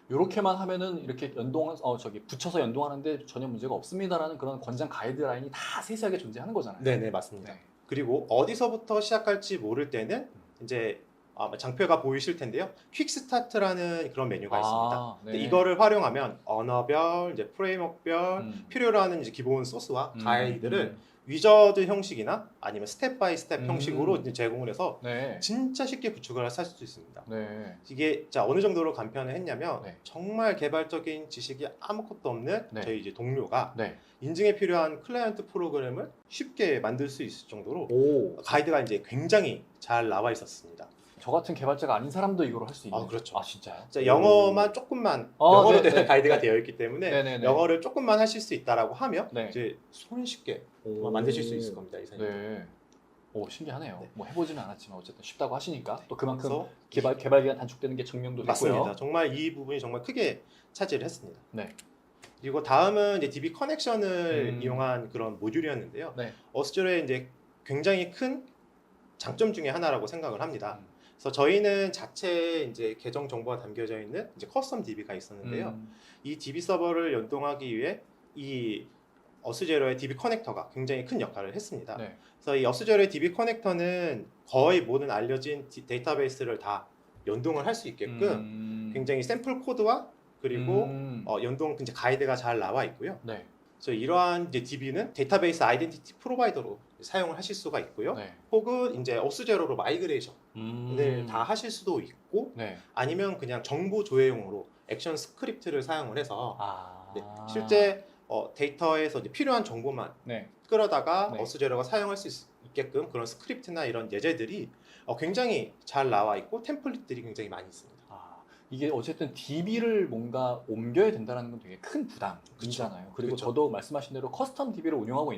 이렇게만 하면은 이렇게 붙여서 연동하는데 전혀 문제가 없습니다라는 그런 권장 가이드라인이 다 세세하게 존재하는 거잖아요. 네네 맞습니다. 네. 그리고 어디서부터 시작할지 모를 때는 이제 아마 장표가 보이실 텐데요. 퀵스타트라는 그런 메뉴가 있습니다. 네. 근데 이거를 활용하면 언어별, 이제 프레임워크별 필요로 하는 이제 기본 소스와 가이드를 위저드 형식이나 아니면 스텝 바이 스텝 형식으로 이제 제공을 해서 네. 진짜 쉽게 구축을 할 수 있습니다. 네. 이게 자 어느 정도로 간편을 했냐면 네. 정말 개발적인 지식이 아무것도 없는 네. 저희 이제 동료가 네. 인증에 필요한 클라이언트 프로그램을 쉽게 만들 수 있을 정도로 오. 가이드가 이제 굉장히 잘 나와 있었습니다. 저 같은 개발자가 아닌 사람도 이걸 할 수 있는. 그렇죠. 진짜요? 자, 영어만 조금만 아, 영어로 네, 된 네, 가이드가 네. 되어 있기 때문에 네네네. 영어를 조금만 하실 수 있다라고 하면 네. 이제 손쉽게 오. 만드실 수 있을 겁니다. 이 사진. 네. 오, 신기하네요. 네. 뭐 해보지는 않았지만 어쨌든 쉽다고 하시니까 또 그만큼 그래서 개발 기간 단축되는 게 증명도 맞습니다. 됐고요. 정말 이 부분이 정말 크게 차지를 했습니다. 네. 그리고 다음은 이제 DB 커넥션을 이용한 그런 모듈이었는데요. 네. 어스제로의 이제 굉장히 큰 장점 중에 하나라고 생각을 합니다. 그래서 저희는 자체 이제 계정 정보가 담겨져 있는 이제 커스텀 DB가 있었는데요. 이 DB 서버를 연동하기 위해 이 어스제로의 DB 커넥터가 굉장히 큰 역할을 했습니다. 네. 그래서 이 어스제로의 DB 커넥터는 거의 모든 알려진 데이터베이스를 다 연동을 할 수 있게끔 굉장히 샘플 코드와 그리고 연동 이제 가이드가 잘 나와 있고요. 네. 그래서 이러한 이제 DB는 데이터베이스 아이덴티티 프로바이더로 사용을 하실 수가 있고요. 네. 혹은 이제 어스제로로 마이그레이션을 다 하실 수도 있고 네. 아니면 그냥 정보 조회용으로 액션 스크립트를 사용을 해서 아. 네, 실제 데이터에서 이제 필요한 정보만 네. 끌어다가 네. 어스제로가 사용할 수 있게끔 그런 스크립트나 이런 예제들이 굉장히 잘 나와 있고 템플릿들이 굉장히 많이 있습니다. 이게 어쨌든 DB를 뭔가 옮겨야 된다는 건 되게 큰 부담이잖아요. 그리고 그쵸. 저도 말씀하신 대로 커스텀 DB를 운영하고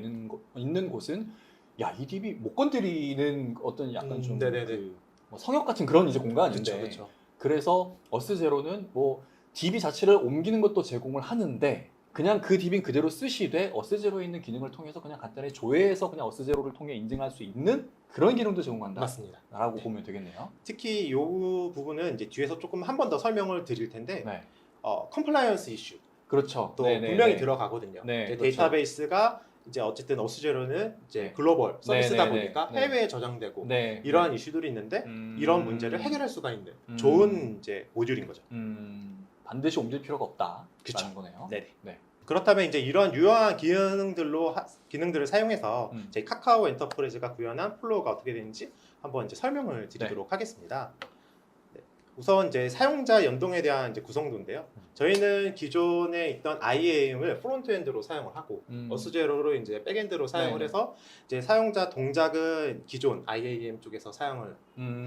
있는 곳은 야, 이 DB 못 건드리는 어떤 약간 좀 네네네. 뭐 성역 같은 그런 이제 공간인데 그렇죠. 그래서 어스제로는 뭐 DB 자체를 옮기는 것도 제공을 하는데 그냥 그 DB는 그대로 쓰시되 어스제로에 있는 기능을 통해서 그냥 간단히 조회해서 그냥 어스제로를 통해 인증할 수 있는 그런 기능도 제공한다. 맞습니다. 라고 보면 되겠네요. 특히 이 부분은 이제 뒤에서 조금 한 번 더 설명을 드릴 텐데 네. 컴플라이언스 이슈 그렇죠. 또 네네네. 분명히 들어가거든요. 네, 이제 그렇죠. 데이터베이스가 이제 어쨌든 어스제로는 이제 네. 글로벌 서비스다 네네네. 보니까 네. 해외에 저장되고 네. 이러한 이슈들이 있는데 이런 문제를 해결할 수가 있는 좋은 이제 모듈인 거죠. 반드시 옮길 필요가 없다라는 그쵸. 거네요. 네네. 네. 그렇다면 이제 이러한 유용한 기능들을 사용해서 저희 카카오 엔터프라이즈가 구현한 플로우가 어떻게 되는지 한번 이제 설명을 드리도록 하겠습니다. 네. 우선 이제 사용자 연동에 대한 이제 구성도인데요. 저희는 기존에 있던 IAM을 프론트엔드로 사용을 하고 어스제로로 이제 백엔드로 사용을 네네. 해서 이제 사용자 동작은 기존 IAM 쪽에서 사용을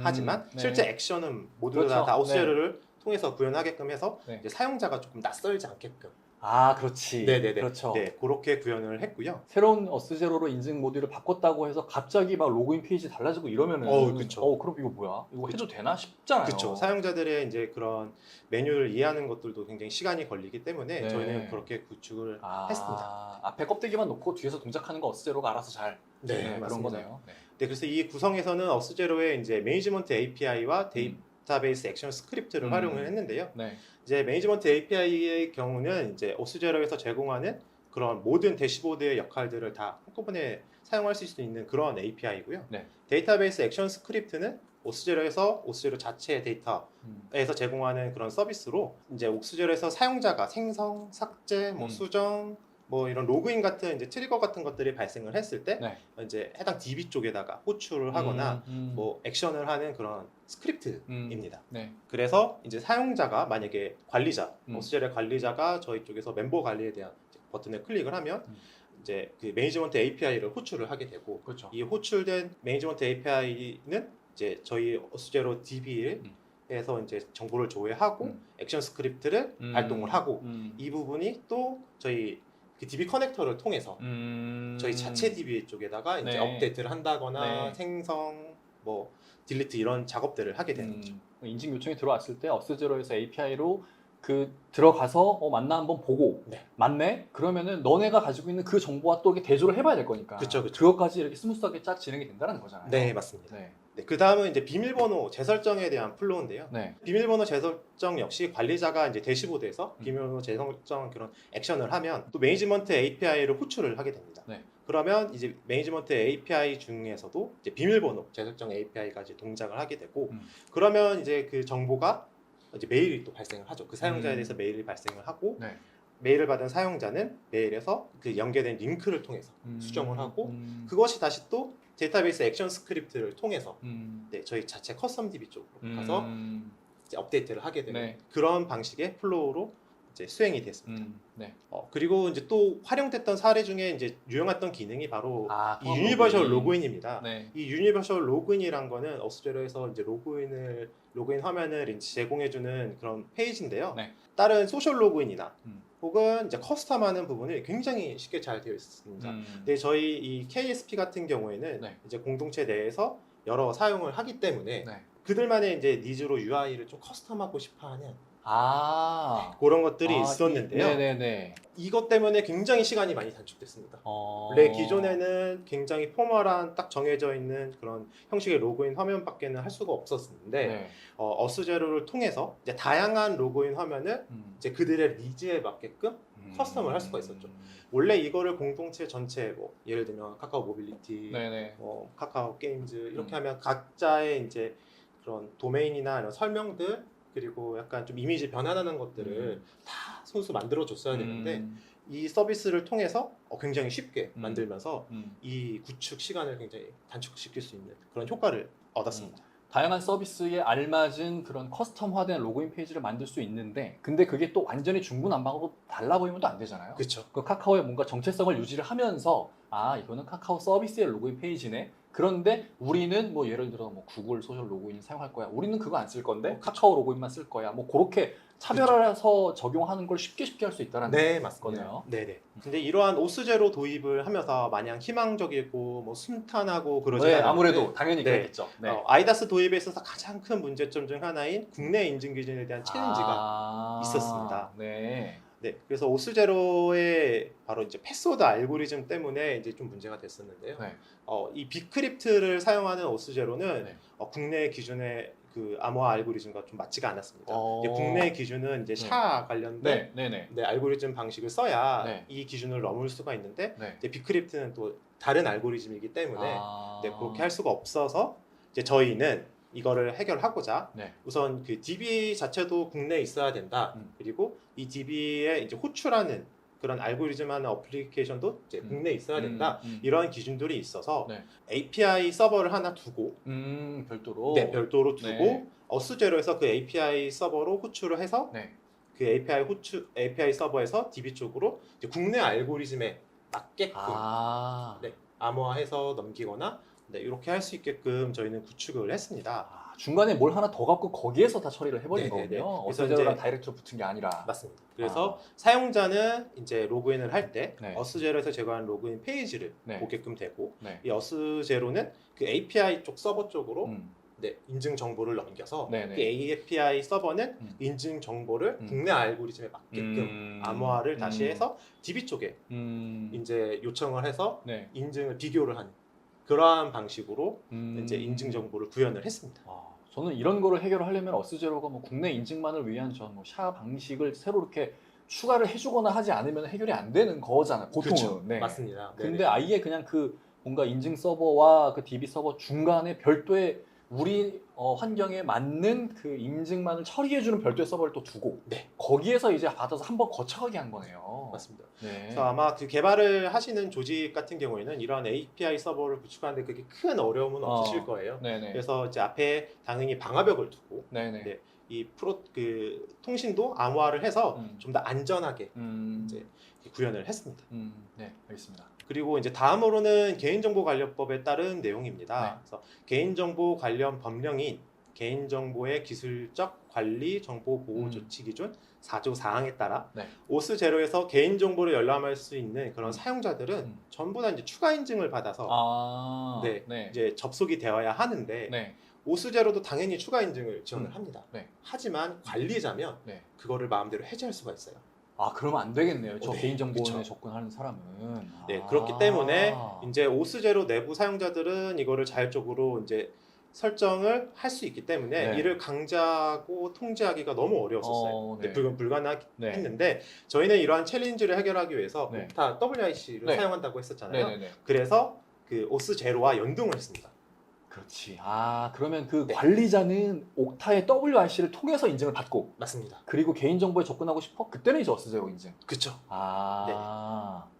하지만 네. 실제 액션은 모두 그렇죠. 다 어스제로를 통해서 구현하게끔 해서 네. 이제 사용자가 조금 낯설지 않게끔 아, 그렇지. 네네네. 그렇죠. 네, 그렇게 구현을 했고요. 새로운 어스제로로 인증 모듈을 바꿨다고 해서 갑자기 막 로그인 페이지 달라지고 이러면은 그쵸. 그럼 이거 뭐야? 이거 해도 되나 싶잖아요. 그렇죠. 사용자들의 이제 그런 메뉴를 이해하는 것들도 굉장히 시간이 걸리기 때문에 네. 저희는 그렇게 구축을 했습니다. 앞에 껍데기만 놓고 뒤에서 동작하는 거 어스제로가 알아서 잘 그런 맞습니다. 거네요. 네. 네, 그래서 이 구성에서는 어스제로의 이제 매니지먼트 API와 데이터베이스 액션 스크립트를 활용을 했는데요. 네. 이제 매니지먼트 API의 경우는 이제 어스제로에서 제공하는 그런 모든 대시보드의 역할들을 다 한꺼번에 사용할 수 있는 그런 API고요. 네. 데이터베이스 액션 스크립트는 오스제로에서 오스제로 자체 데이터에서 제공하는 그런 서비스로 이제 오스제로에서 사용자가 생성, 삭제, 뭐 수정, 뭐 이런 로그인 같은 이제 트리거 같은 것들이 발생을 했을 때 네. 이제 해당 DB 쪽에다가 호출을 하거나 뭐 액션을 하는 그런 스크립트입니다. 네. 그래서 이제 사용자가 만약에 관리자, 오스제로의 관리자가 저희 쪽에서 멤버 관리에 대한 버튼을 클릭을 하면 이제 그 매니지먼트 API를 호출을 하게 되고 그렇죠. 이 호출된 매니지먼트 API는 이제 저희 어스제로 DB에서 이제 정보를 조회하고 액션 스크립트를 발동을 하고 이 부분이 또 저희 그 DB 커넥터를 통해서 저희 자체 DB 쪽에다가 이제 네. 업데이트를 한다거나 네. 생성, 뭐 딜리트 이런 작업들을 하게 되는 거죠. 인증 요청이 들어왔을 때 어스제로에서 API로 그 들어가서 맞나 한번 보고 네. 맞네? 그러면은 너네가 가지고 있는 그 정보와 또 이렇게 대조를 해봐야 될 거니까 그쵸, 그쵸. 그것까지 이렇게 스무스하게 쫙 진행이 된다는 거잖아요. 네, 맞습니다. 네. 네, 그 다음은 이제 비밀번호 재설정에 대한 플로우인데요. 네. 비밀번호 재설정 역시 관리자가 이제 대시보드에서 비밀번호 재설정 그런 액션을 하면 또 매니지먼트 API를 호출을 하게 됩니다. 네. 그러면 이제 매니지먼트 API 중에서도 이제 비밀번호 재설정 API까지 동작을 하게 되고 그러면 이제 그 정보가 이제 메일이 또 발생을 하죠. 그 사용자에 대해서 메일이 발생을 하고 네. 메일을 받은 사용자는 메일에서 그 연계된 링크를 통해서 수정을 하고 그것이 다시 또 데이터베이스 액션 스크립트를 통해서 네, 저희 자체 커스텀 DB 쪽으로 가서 이제 업데이트를 하게 되는 네. 그런 방식의 플로우로 이제 수행이 됐습니다. 네. 그리고 이제 또 활용됐던 사례 중에 이제 유용했던 기능이 바로 이 통합 유니버셜 로그인입니다. 네. 이 유니버셜 로그인이란 거는 어스제로에서 이제 로그인 화면을 이제 제공해주는 그런 페이지인데요. 네. 다른 소셜 로그인이나 혹은 이제 커스텀하는 부분이 굉장히 쉽게 잘 되어 있습니다. 근데 저희 이 KSP 같은 경우에는 네. 이제 공동체 내에서 여러 사용을 하기 때문에 네. 그들만의 이제 니즈로 UI를 좀 커스텀하고 싶어하는 그런 그런 것들이 있었는데요. 네네네. 이것 때문에 굉장히 시간이 많이 단축됐습니다. 원래 기존에는 굉장히 포멀한 딱 정해져 있는 그런 형식의 로그인 화면밖에는 할 수가 없었는데 네. 어스제로를 통해서 이제 다양한 로그인 화면을 이제 그들의 니즈에 맞게끔 커스텀을 할 수가 있었죠. 원래 이거를 공동체 전체 뭐 예를 들면 카카오 모빌리티, 네네. 뭐 카카오 게임즈 이렇게 하면 각자의 이제 그런 도메인이나 이런 설명들 그리고 약간 좀 이미지 변환하는 것들을 다 손수 만들어 줬어야 되는데 이 서비스를 통해서 굉장히 쉽게 만들면서 이 구축 시간을 굉장히 단축시킬 수 있는 그런 효과를 얻었습니다. 다양한 서비스에 알맞은 그런 커스텀화된 로그인 페이지를 만들 수 있는데 근데 그게 또 완전히 중구난방으로 달라 보이면 또 안 되잖아요. 그렇죠. 그 카카오의 뭔가 정체성을 유지를 하면서 이거는 카카오 서비스의 로그인 페이지네. 그런데 우리는 뭐 예를 들어 뭐 구글 소셜 로그인 사용할 거야. 우리는 그거 안 쓸 건데 카카오 로그인만 쓸 거야. 뭐 그렇게 차별화해서 적용하는 걸 쉽게 할 수 있다는 네, 맞습니다. 거네요. 네네. 근데 이러한 오스제로 도입을 하면서 마냥 희망적이고 뭐 순탄하고 그러지 네, 않았는데 아무래도 당연히 네. 그랬겠죠. 네. 아이다스 도입에 있어서 가장 큰 문제점 중 하나인 국내 인증 기준에 대한 챌린지가 있었습니다. 네. 네, 그래서 오스제로의 바로 이제 패스워드 알고리즘 때문에 이제 좀 문제가 됐었는데요. 네. 이 비크립트를 사용하는 오스제로는 네. 국내 기준의 그 암호화 알고리즘과 좀 맞지가 않았습니다. 어. 이제 국내 기준은 이제 네. 샤 관련된 네. 알고리즘 방식을 써야 네. 이 기준을 넘을 수가 있는데 네. 이제 비크립트는 또 다른 알고리즘이기 때문에 아. 그렇게 할 수가 없어서 이제 저희는 이거를 해결하고자 네. 우선 그 DB 자체도 국내에 있어야 된다. 그리고 이 DB에 이제 호출하는 그런 알고리즘 하는 어플리케이션도 이제 국내에 있어야 된다. 이런 기준들이 있어서 네. API 서버를 하나 두고 별도로. 네, 별도로 두고 네. 어스제로에서 그 API 서버로 호출을 해서 네. 그 API 서버에서 DB 쪽으로 이제 국내 알고리즘에 맞게끔 아. 네, 암호화해서 넘기거나 네, 이렇게 할 수 있게끔 저희는 구축을 했습니다. 아, 중간에 뭘 하나 더 갖고 거기에서 다 처리를 해버린 네네네. 거군요. 그래서 어스제로랑 이제 다이렉트로 붙은 게 아니라. 맞습니다. 그래서 사용자는 이제 로그인을 할 때 네. 어스제로에서 제공한 로그인 페이지를 네. 보게끔 되고 네. 이 어스제로는 그 API 쪽 서버 쪽으로 음. 네, 인증 정보를 넘겨서 네네. 그 API 서버는 인증 정보를 국내 알고리즘에 맞게끔 암호화를 다시 해서 DB 쪽에 이제 요청을 해서 네. 인증을 비교를 하는 그러한 방식으로 이제 인증 정보를 구현을 했습니다. 저는 이런 거를 해결하려면 어스제로가 뭐 국내 인증만을 위한 샤 방식을 새로 이렇게 추가를 해주거나 하지 않으면 해결이 안 되는 거잖아요. 보통은. 그렇죠. 네. 맞습니다. 근데 네네. 아예 그냥 그 뭔가 인증 서버와 그 DB 서버 중간에 별도의 우리 환경에 맞는 그 인증만을 처리해주는 별도의 서버를 또 두고 네. 거기에서 이제 받아서 한번 거쳐가게 한 거네요. 맞습니다. 네. 그래서 아마 그 개발을 하시는 조직 같은 경우에는 이러한 API 서버를 구축하는데 그게 큰 어려움은 없으실 거예요. 네네. 그래서 이제 앞에 당연히 방화벽을 두고 네네. 네, 이 그 통신도 암호화를 해서 좀 더 안전하게 이제 구현을 했습니다. 네, 알겠습니다. 그리고 이제 다음으로는 개인정보관리법에 따른 내용입니다. 네. 그래서 개인정보 관련 법령인 개인정보의 기술적 관리 정보 보호 조치 기준 4조 4항에 따라 네. 오스제로에서 개인정보를 열람할 수 있는 그런 사용자들은 전부 다 이제 추가 인증을 받아서 네. 이제 접속이 되어야 하는데 네. 오스제로도 당연히 추가 인증을 지원을 합니다. 네. 하지만 관리자면 네. 그거를 마음대로 해제할 수가 있어요. 그러면 안 되겠네요. 저 네, 개인정보에 그쵸. 접근하는 사람은. 네, 그렇기 때문에 이제 오스제로 내부 사용자들은 이거를 자율적으로 이제 설정을 할 수 있기 때문에 네. 이를 강제하고 통제하기가 너무 어려웠었어요. 네. 불가능했는데 저희는 이러한 챌린지를 해결하기 위해서 네. 옥타 WIC를 네. 사용한다고 했었잖아요. 네네네. 그래서 그 오스제로와 연동을 했습니다. 그렇지. 그러면 그 네. 관리자는 옥타의 WIC를 통해서 인증을 받고 맞습니다. 그리고 개인정보에 접근하고 싶어? 그때는 이제 어스제로 인증. 그렇죠.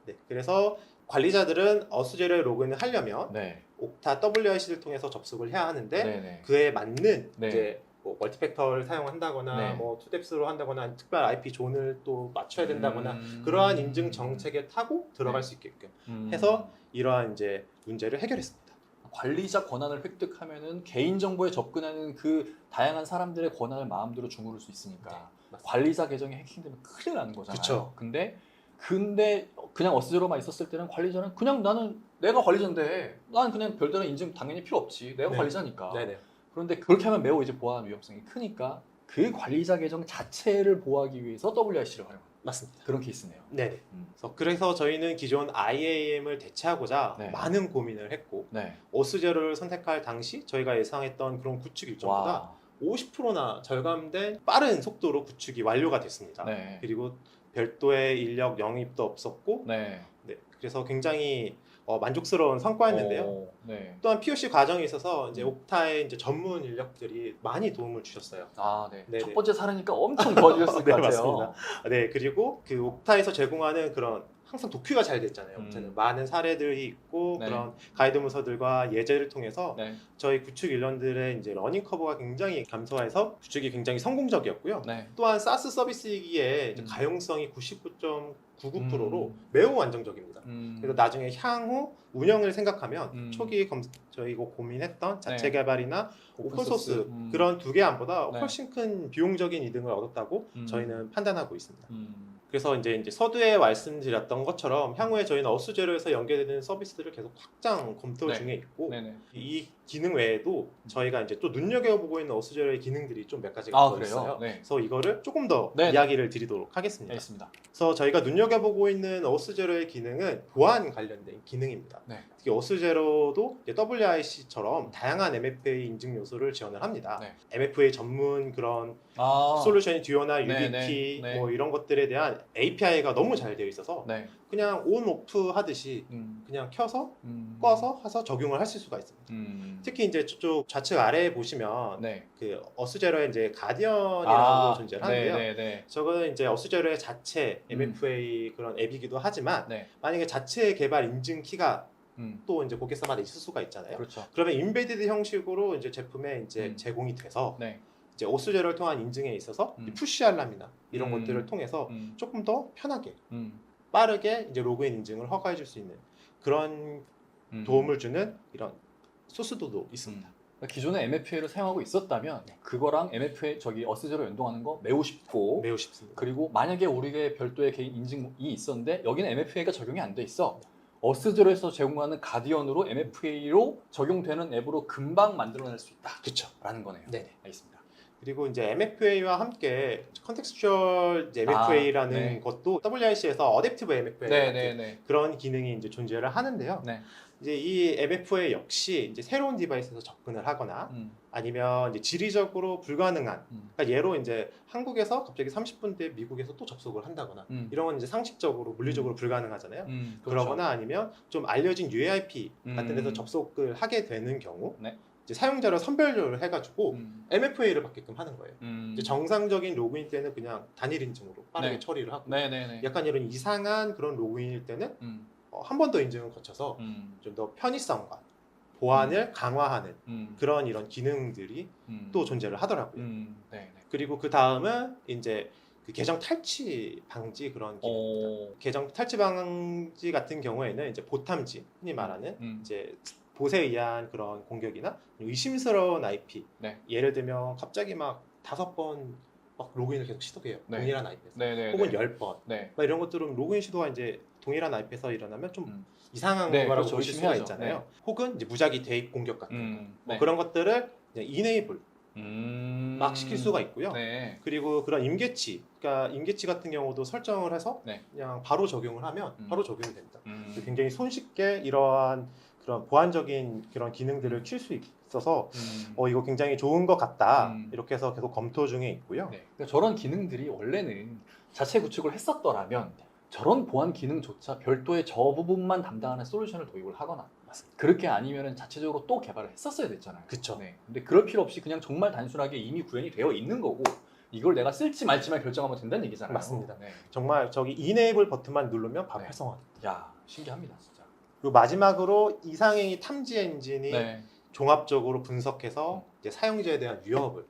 네, 그래서 관리자들은 어스제로에 로그인을 하려면 네. 옥타 WIC를 통해서 접속을 해야 하는데 네네. 그에 맞는 네. 이제 뭐 멀티팩터를 사용한다거나 네. 뭐 투뎁스로 한다거나 특별 IP 존을 또 맞춰야 된다거나 그러한 인증 정책에 타고 들어갈 수 있게끔 해서 이러한 이제 문제를 해결했습니다. 관리자 권한을 획득하면은 개인정보에 접근하는 그 다양한 사람들의 권한을 마음대로 주무를 수 있으니까 관리자 계정이 해킹되면 큰일 나는 거잖아요. 그쵸. 근데 그냥 어스제로만 있었을 때는 관리자는 그냥 나는 내가 관리자인데 난 그냥 별다른 인증 당연히 필요 없지. 내가 관리자니까. 네네. 그런데 그렇게 하면 매우 이제 보안 위험성이 크니까 그 관리자 계정 자체를 보호하기 위해서 WIC를 활용합니다. 맞습니다. 그런 케이스네요. 네네. 그래서 저희는 기존 IAM을 대체하고자 네. 많은 고민을 했고 네. 오스제로를 선택할 당시 저희가 예상했던 그런 구축 일정보다 50%나 절감된 빠른 속도로 구축이 완료가 됐습니다. 네. 그리고 별도의 인력 영입도 없었고 네. 그래서 굉장히 만족스러운 성과였는데요. 네. 또한 POC 과정에 있어서 이제 옥타의 이제 전문 인력들이 많이 도움을 주셨어요. 네. 네네. 첫 번째 사례니까 엄청 도와주셨을 것 같아요. 맞습니다. 네, 그리고 그 옥타에서 제공하는 그런 항상 도큐가 잘 됐잖아요. 옥타는 많은 사례들이 있고 그런 가이드 문서들과 예제를 통해서 저희 구축 인원들의 이제 러닝 커브가 굉장히 감소해서 구축이 굉장히 성공적이었고요. 또한 사스 서비스이기에 이제 가용성이 99.99%로 매우 안정적입니다. 그래서 나중에 향후 운영을 생각하면 초기 저희가 고민했던 자체 개발이나 오픈소스 그런 두 개 안보다 훨씬 큰 비용적인 이득을 얻었다고 저희는 판단하고 있습니다. 그래서 이제 서두에 말씀드렸던 것처럼 향후에 저희는 어스제로에서 연계되는 서비스들을 계속 확장 검토 네. 중에 있고 네네. 이 기능 외에도 저희가 이제 또 눈여겨보고 있는 어스제로의 기능들이 좀 몇 가지가 아, 더 그래요? 있어요. 네. 그래서 이거를 조금 더 네. 이야기를 드리도록 하겠습니다. 알겠습니다. 그래서 저희가 눈여겨보고 있는 어스제로의 기능은 보안 관련된 기능입니다. 네. 특히 어스제로도 WIC처럼 다양한 MFA 인증 요소를 지원을 합니다. 네. MFA 전문 그런 아, 솔루션이 듀오나 네, 유비키 네, 네. 뭐 이런 것들에 대한 API가 너무 잘 되어 있어서 네. 그냥 온 오프 하듯이 그냥 켜서 꺼서 해서 적용을 하실 수가 있습니다. 특히 이제 저쪽 좌측 아래에 보시면 네. 그 어스제로의 이제 가디언이라는 아, 거 존재를 하는데요. 네, 네, 네. 저거는 이제 어스제로의 자체 MFA 그런 앱이기도 하지만 네. 만약에 자체 개발 인증 키가 음. 또 이제 고객사마다 있을 수가 있잖아요. 그렇죠. 그러면 인베디드 형식으로 이제 제품에 이제 음. 제공이 돼서 네. 이제 어스제로를 통한 인증에 있어서 음. 이 푸시 알람이나 이런 음. 것들을 통해서 음. 조금 더 편하게 음. 빠르게 이제 로그인 인증을 허가해 줄 수 있는 그런 도움을 주는 이런 소스도 있습니다. 기존에 MFA를 사용하고 있었다면 그거랑 MFA 저기 어스제로 연동하는 거 매우 쉽고 매우 쉽습니다. 그리고 만약에 우리가 별도의 개인 인증이 있었는데 여기는 MFA가 적용이 안 돼 있어. 어스제로에서 제공하는 가디언으로 MFA로 적용되는 앱으로 금방 만들어낼 수 그렇죠. 있다라는 거네요. 네네. 알겠습니다. 그리고 이제 MFA와 함께 컨텍스추얼 MFA라는 네. 것도 WIC에서 어댑티브 MFA 네, 같은 네, 네. 그런 기능이 이제 존재를 하는데요. 네. 이제 이 MFA 역시 이제 새로운 디바이스에서 접근을 하거나 아니면 이제 지리적으로 불가능한 그러니까 예로 이제 한국에서 갑자기 30분 뒤에 미국에서 또 접속을 한다거나 이런 건 이제 상식적으로 물리적으로 불가능하잖아요. 그렇죠. 그러거나 아니면 좀 알려진 UAIP 같은 데서 음. 접속을 하게 되는 경우 네. 이제 사용자를 선별을 해가지고 MFA를 받게끔 하는 거예요. 이제 정상적인 로그인 때는 그냥 단일 인증으로 빠르게 네. 처리를 하고 네네네. 약간 이런 이상한 그런 로그인일 때는 한 번 더 인증을 거쳐서 좀 더 편의성과 보안을 강화하는 그런 이런 기능들이 또 존재를 하더라고요. 네네. 그리고 그 다음은 이제 그 계정 탈취 방지 그런 기능입니다. 계정 탈취 방지 같은 경우에는 이제 보탐지 흔히 말하는 이제 봇에 의한 그런 공격이나 의심스러운 IP 네. 예를 들면 갑자기 막 5번 막 로그인을 계속 시도해요. 네. 동일한 IP에서 네네. 혹은 10번 네. 막 이런 것들은 로그인 시도가 이제 동일한 IP에서 일어나면 좀 이상한 네, 거라고 그렇죠. 보실 수가 의심해야죠. 있잖아요. 혹은 이제 무작위 대입 공격 같은 거. 뭐 네. 그런 것들을 이제 이네이블 막 시킬 수가 있고요. 네. 그리고 그런 임계치, 그러니까 임계치 같은 경우도 설정을 해서 네. 그냥 바로 적용을 하면 바로 적용이 됩니다. 음. 굉장히 손쉽게 이러한 그런 보안적인 그런 기능들을 킬 수 있어서 이거 굉장히 좋은 것 같다 이렇게 해서 계속 검토 중에 있고요. 네. 그러니까 저런 기능들이 원래는 자체 구축을 했었더라면 저런 보안 기능조차 별도의 저 부분만 담당하는 솔루션을 도입을 하거나 맞습니다. 그렇게 아니면은 자체적으로 또 개발을 했었어야 됐잖아요. 그쵸. 네. 근데 그럴 필요 없이 그냥 정말 단순하게 이미 구현이 되어 있는 거고 이걸 내가 쓸지 말지만 결정하면 된다는 얘기잖아요. 맞습니다. 네. 정말 저기 이네이블 버튼만 누르면 바로 네. 활성화됩니다. 야, 신기합니다, 진짜. 그리고 마지막으로 이상행위 탐지 엔진이 네. 종합적으로 분석해서 이제 사용자에 대한 위협을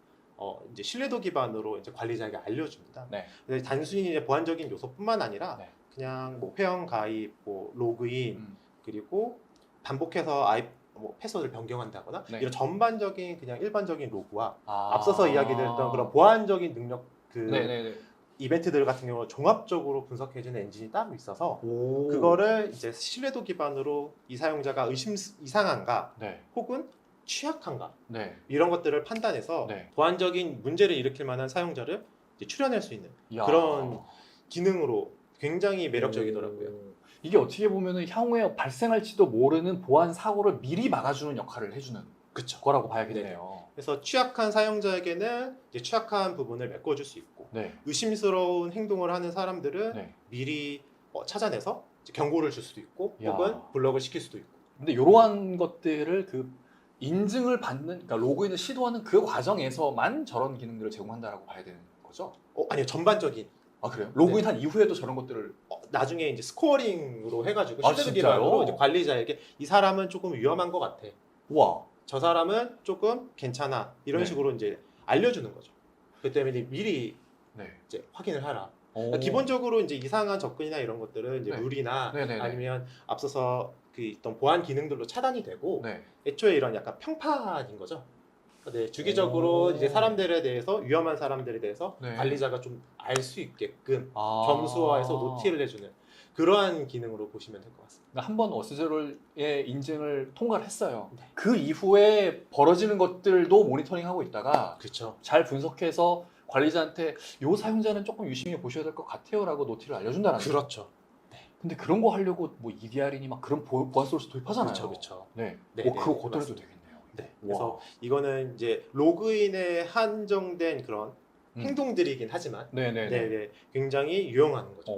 이제 신뢰도 기반으로 이제 관리자에게 알려줍니다. 네. 근데 단순히 이제 보안적인 요소뿐만 아니라 네. 그냥 뭐 회원 가입, 뭐 로그인 그리고 반복해서 뭐 패스워드를 변경한다거나 네. 이런 전반적인 그냥 일반적인 로그와 아. 앞서서 이야기드렸던 그런 보안적인 능력 그 네네네. 이벤트들 같은 경우 종합적으로 분석해주는 엔진이 따로 있어서 오. 그거를 이제 신뢰도 기반으로 이 사용자가 이상한가 네. 혹은 취약한가 네. 이런 것들을 판단해서 네. 보안적인 문제를 일으킬 만한 사용자를 이제 추려낼 수 있는 야. 그런 기능으로 굉장히 매력적이더라고요. 이게 어떻게 보면은 향후에 발생할지도 모르는 보안 사고를 미리 막아주는 역할을 해주는 그쵸. 거라고 봐야겠네요. 그래서 취약한 사용자에게는 이제 취약한 부분을 메꿔줄 수 있고 네. 의심스러운 행동을 하는 사람들은 네. 미리 찾아내서 이제 경고를 줄 수도 있고 야. 혹은 블럭을 시킬 수도 있고. 근데 이러한 것들을 그 인증을 받는, 그러니까 로그인을 시도하는 그 과정에서만 저런 기능들을 제공한다라고 봐야 되는 거죠? 아니요, 전반적인. 아 그래요? 로그인한 이후에도 저런 것들을 나중에 이제 스코어링으로 해가지고 아, 신뢰도 진짜요? 기반으로 이제 관리자에게 이 사람은 조금 위험한 것 같아. 와. 저 사람은 조금 괜찮아. 이런 네. 식으로 이제 알려주는 거죠. 그 때문에 미리 네. 이제 확인을 하라. 오. 그러니까 기본적으로 이제 이상한 접근이나 이런 것들은 이제 네. 룰이나 네네네. 아니면 앞서서 그 있던 보안 기능들로 차단이 되고 네. 애초에 이런 약간 평판인 거죠. 네, 주기적으로 오. 이제 사람들에 대해서 위험한 사람들에 대해서 네. 관리자가 좀 알 수 있게끔 아. 점수화해서 노티를 해주는 그러한 기능으로 보시면 될 것 같습니다. 한번 어스제로의 인증을 통과를 했어요. 네. 그 이후에 벌어지는 것들도 모니터링하고 있다가 그렇죠. 잘 분석해서 관리자한테 요 사용자는 조금 유심히 보셔야 될 것 같아요라고 노티를 알려준다는 거죠. 그렇죠. 근데 그런 거 하려고 뭐 EDR이니 막 그런 보안 소스 도입하잖아요. 그렇죠. 그렇죠. 네. 네, 그거 네, 걷더라도 맞습니다. 되겠네요. 네. 그래서 와. 이거는 이제 로그인에 한정된 그런 행동들이긴 하지만 네네네. 네, 굉장히 유용한 거죠.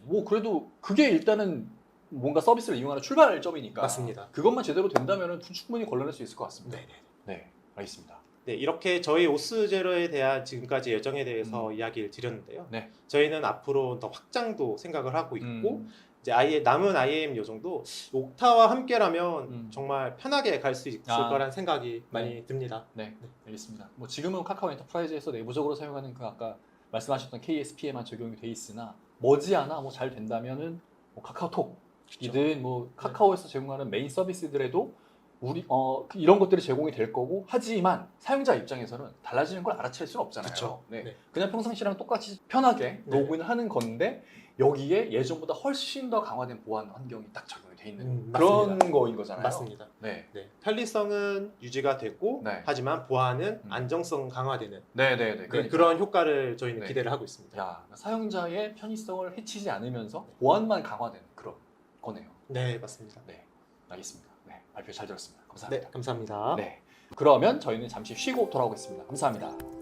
뭐 그래도 그게 일단은 뭔가 서비스를 이용하는 출발점이니까 맞습니다. 그것만 제대로 된다면 충분히 걸러낼 수 있을 것 같습니다. 네, 네, 알겠습니다. 네, 이렇게 저희 오스제로에 대한 지금까지 예정에 대해서 이야기를 드렸는데요. 네. 저희는 앞으로 더 확장도 생각을 하고 있고 이제 남은 IAM 요정도 옥타와 함께라면 정말 편하게 갈 수 있을 거란 생각이 많이 듭니다. 네, 알겠습니다. 뭐 지금은 카카오 엔터프라이즈에서 내부적으로 사용하는 그 아까 말씀하셨던 KSP에만 적용이 돼 있으나 머지않아 뭐 잘 된다면은 뭐 카카오톡이든 뭐 카카오에서 제공하는 메인 서비스들에도 우리 이런 것들이 제공이 될 거고 하지만 사용자 입장에서는 달라지는 걸 알아챌 수는 없잖아요. 그쵸. 네. 네. 그냥 평상시랑 똑같이 편하게 네. 로그인을 하는 건데 여기에 예전보다 훨씬 더 강화된 보안 환경이 딱 적용이 돼 있는 맞습니다. 그런 거인 거잖아요. 맞습니다. 네. 네, 편리성은 유지가 되고 네. 하지만 보안은 안정성 강화되는 네네네. 그런 효과를 저희는 네. 기대를 하고 있습니다. 야, 사용자의 편의성을 해치지 않으면서 보안만 강화되는 그런 거네요. 네, 맞습니다. 네, 알겠습니다. 네, 발표 잘 들었습니다. 네, 감사합니다. 감사합니다. 네, 그러면 저희는 잠시 쉬고 돌아오겠습니다. 감사합니다.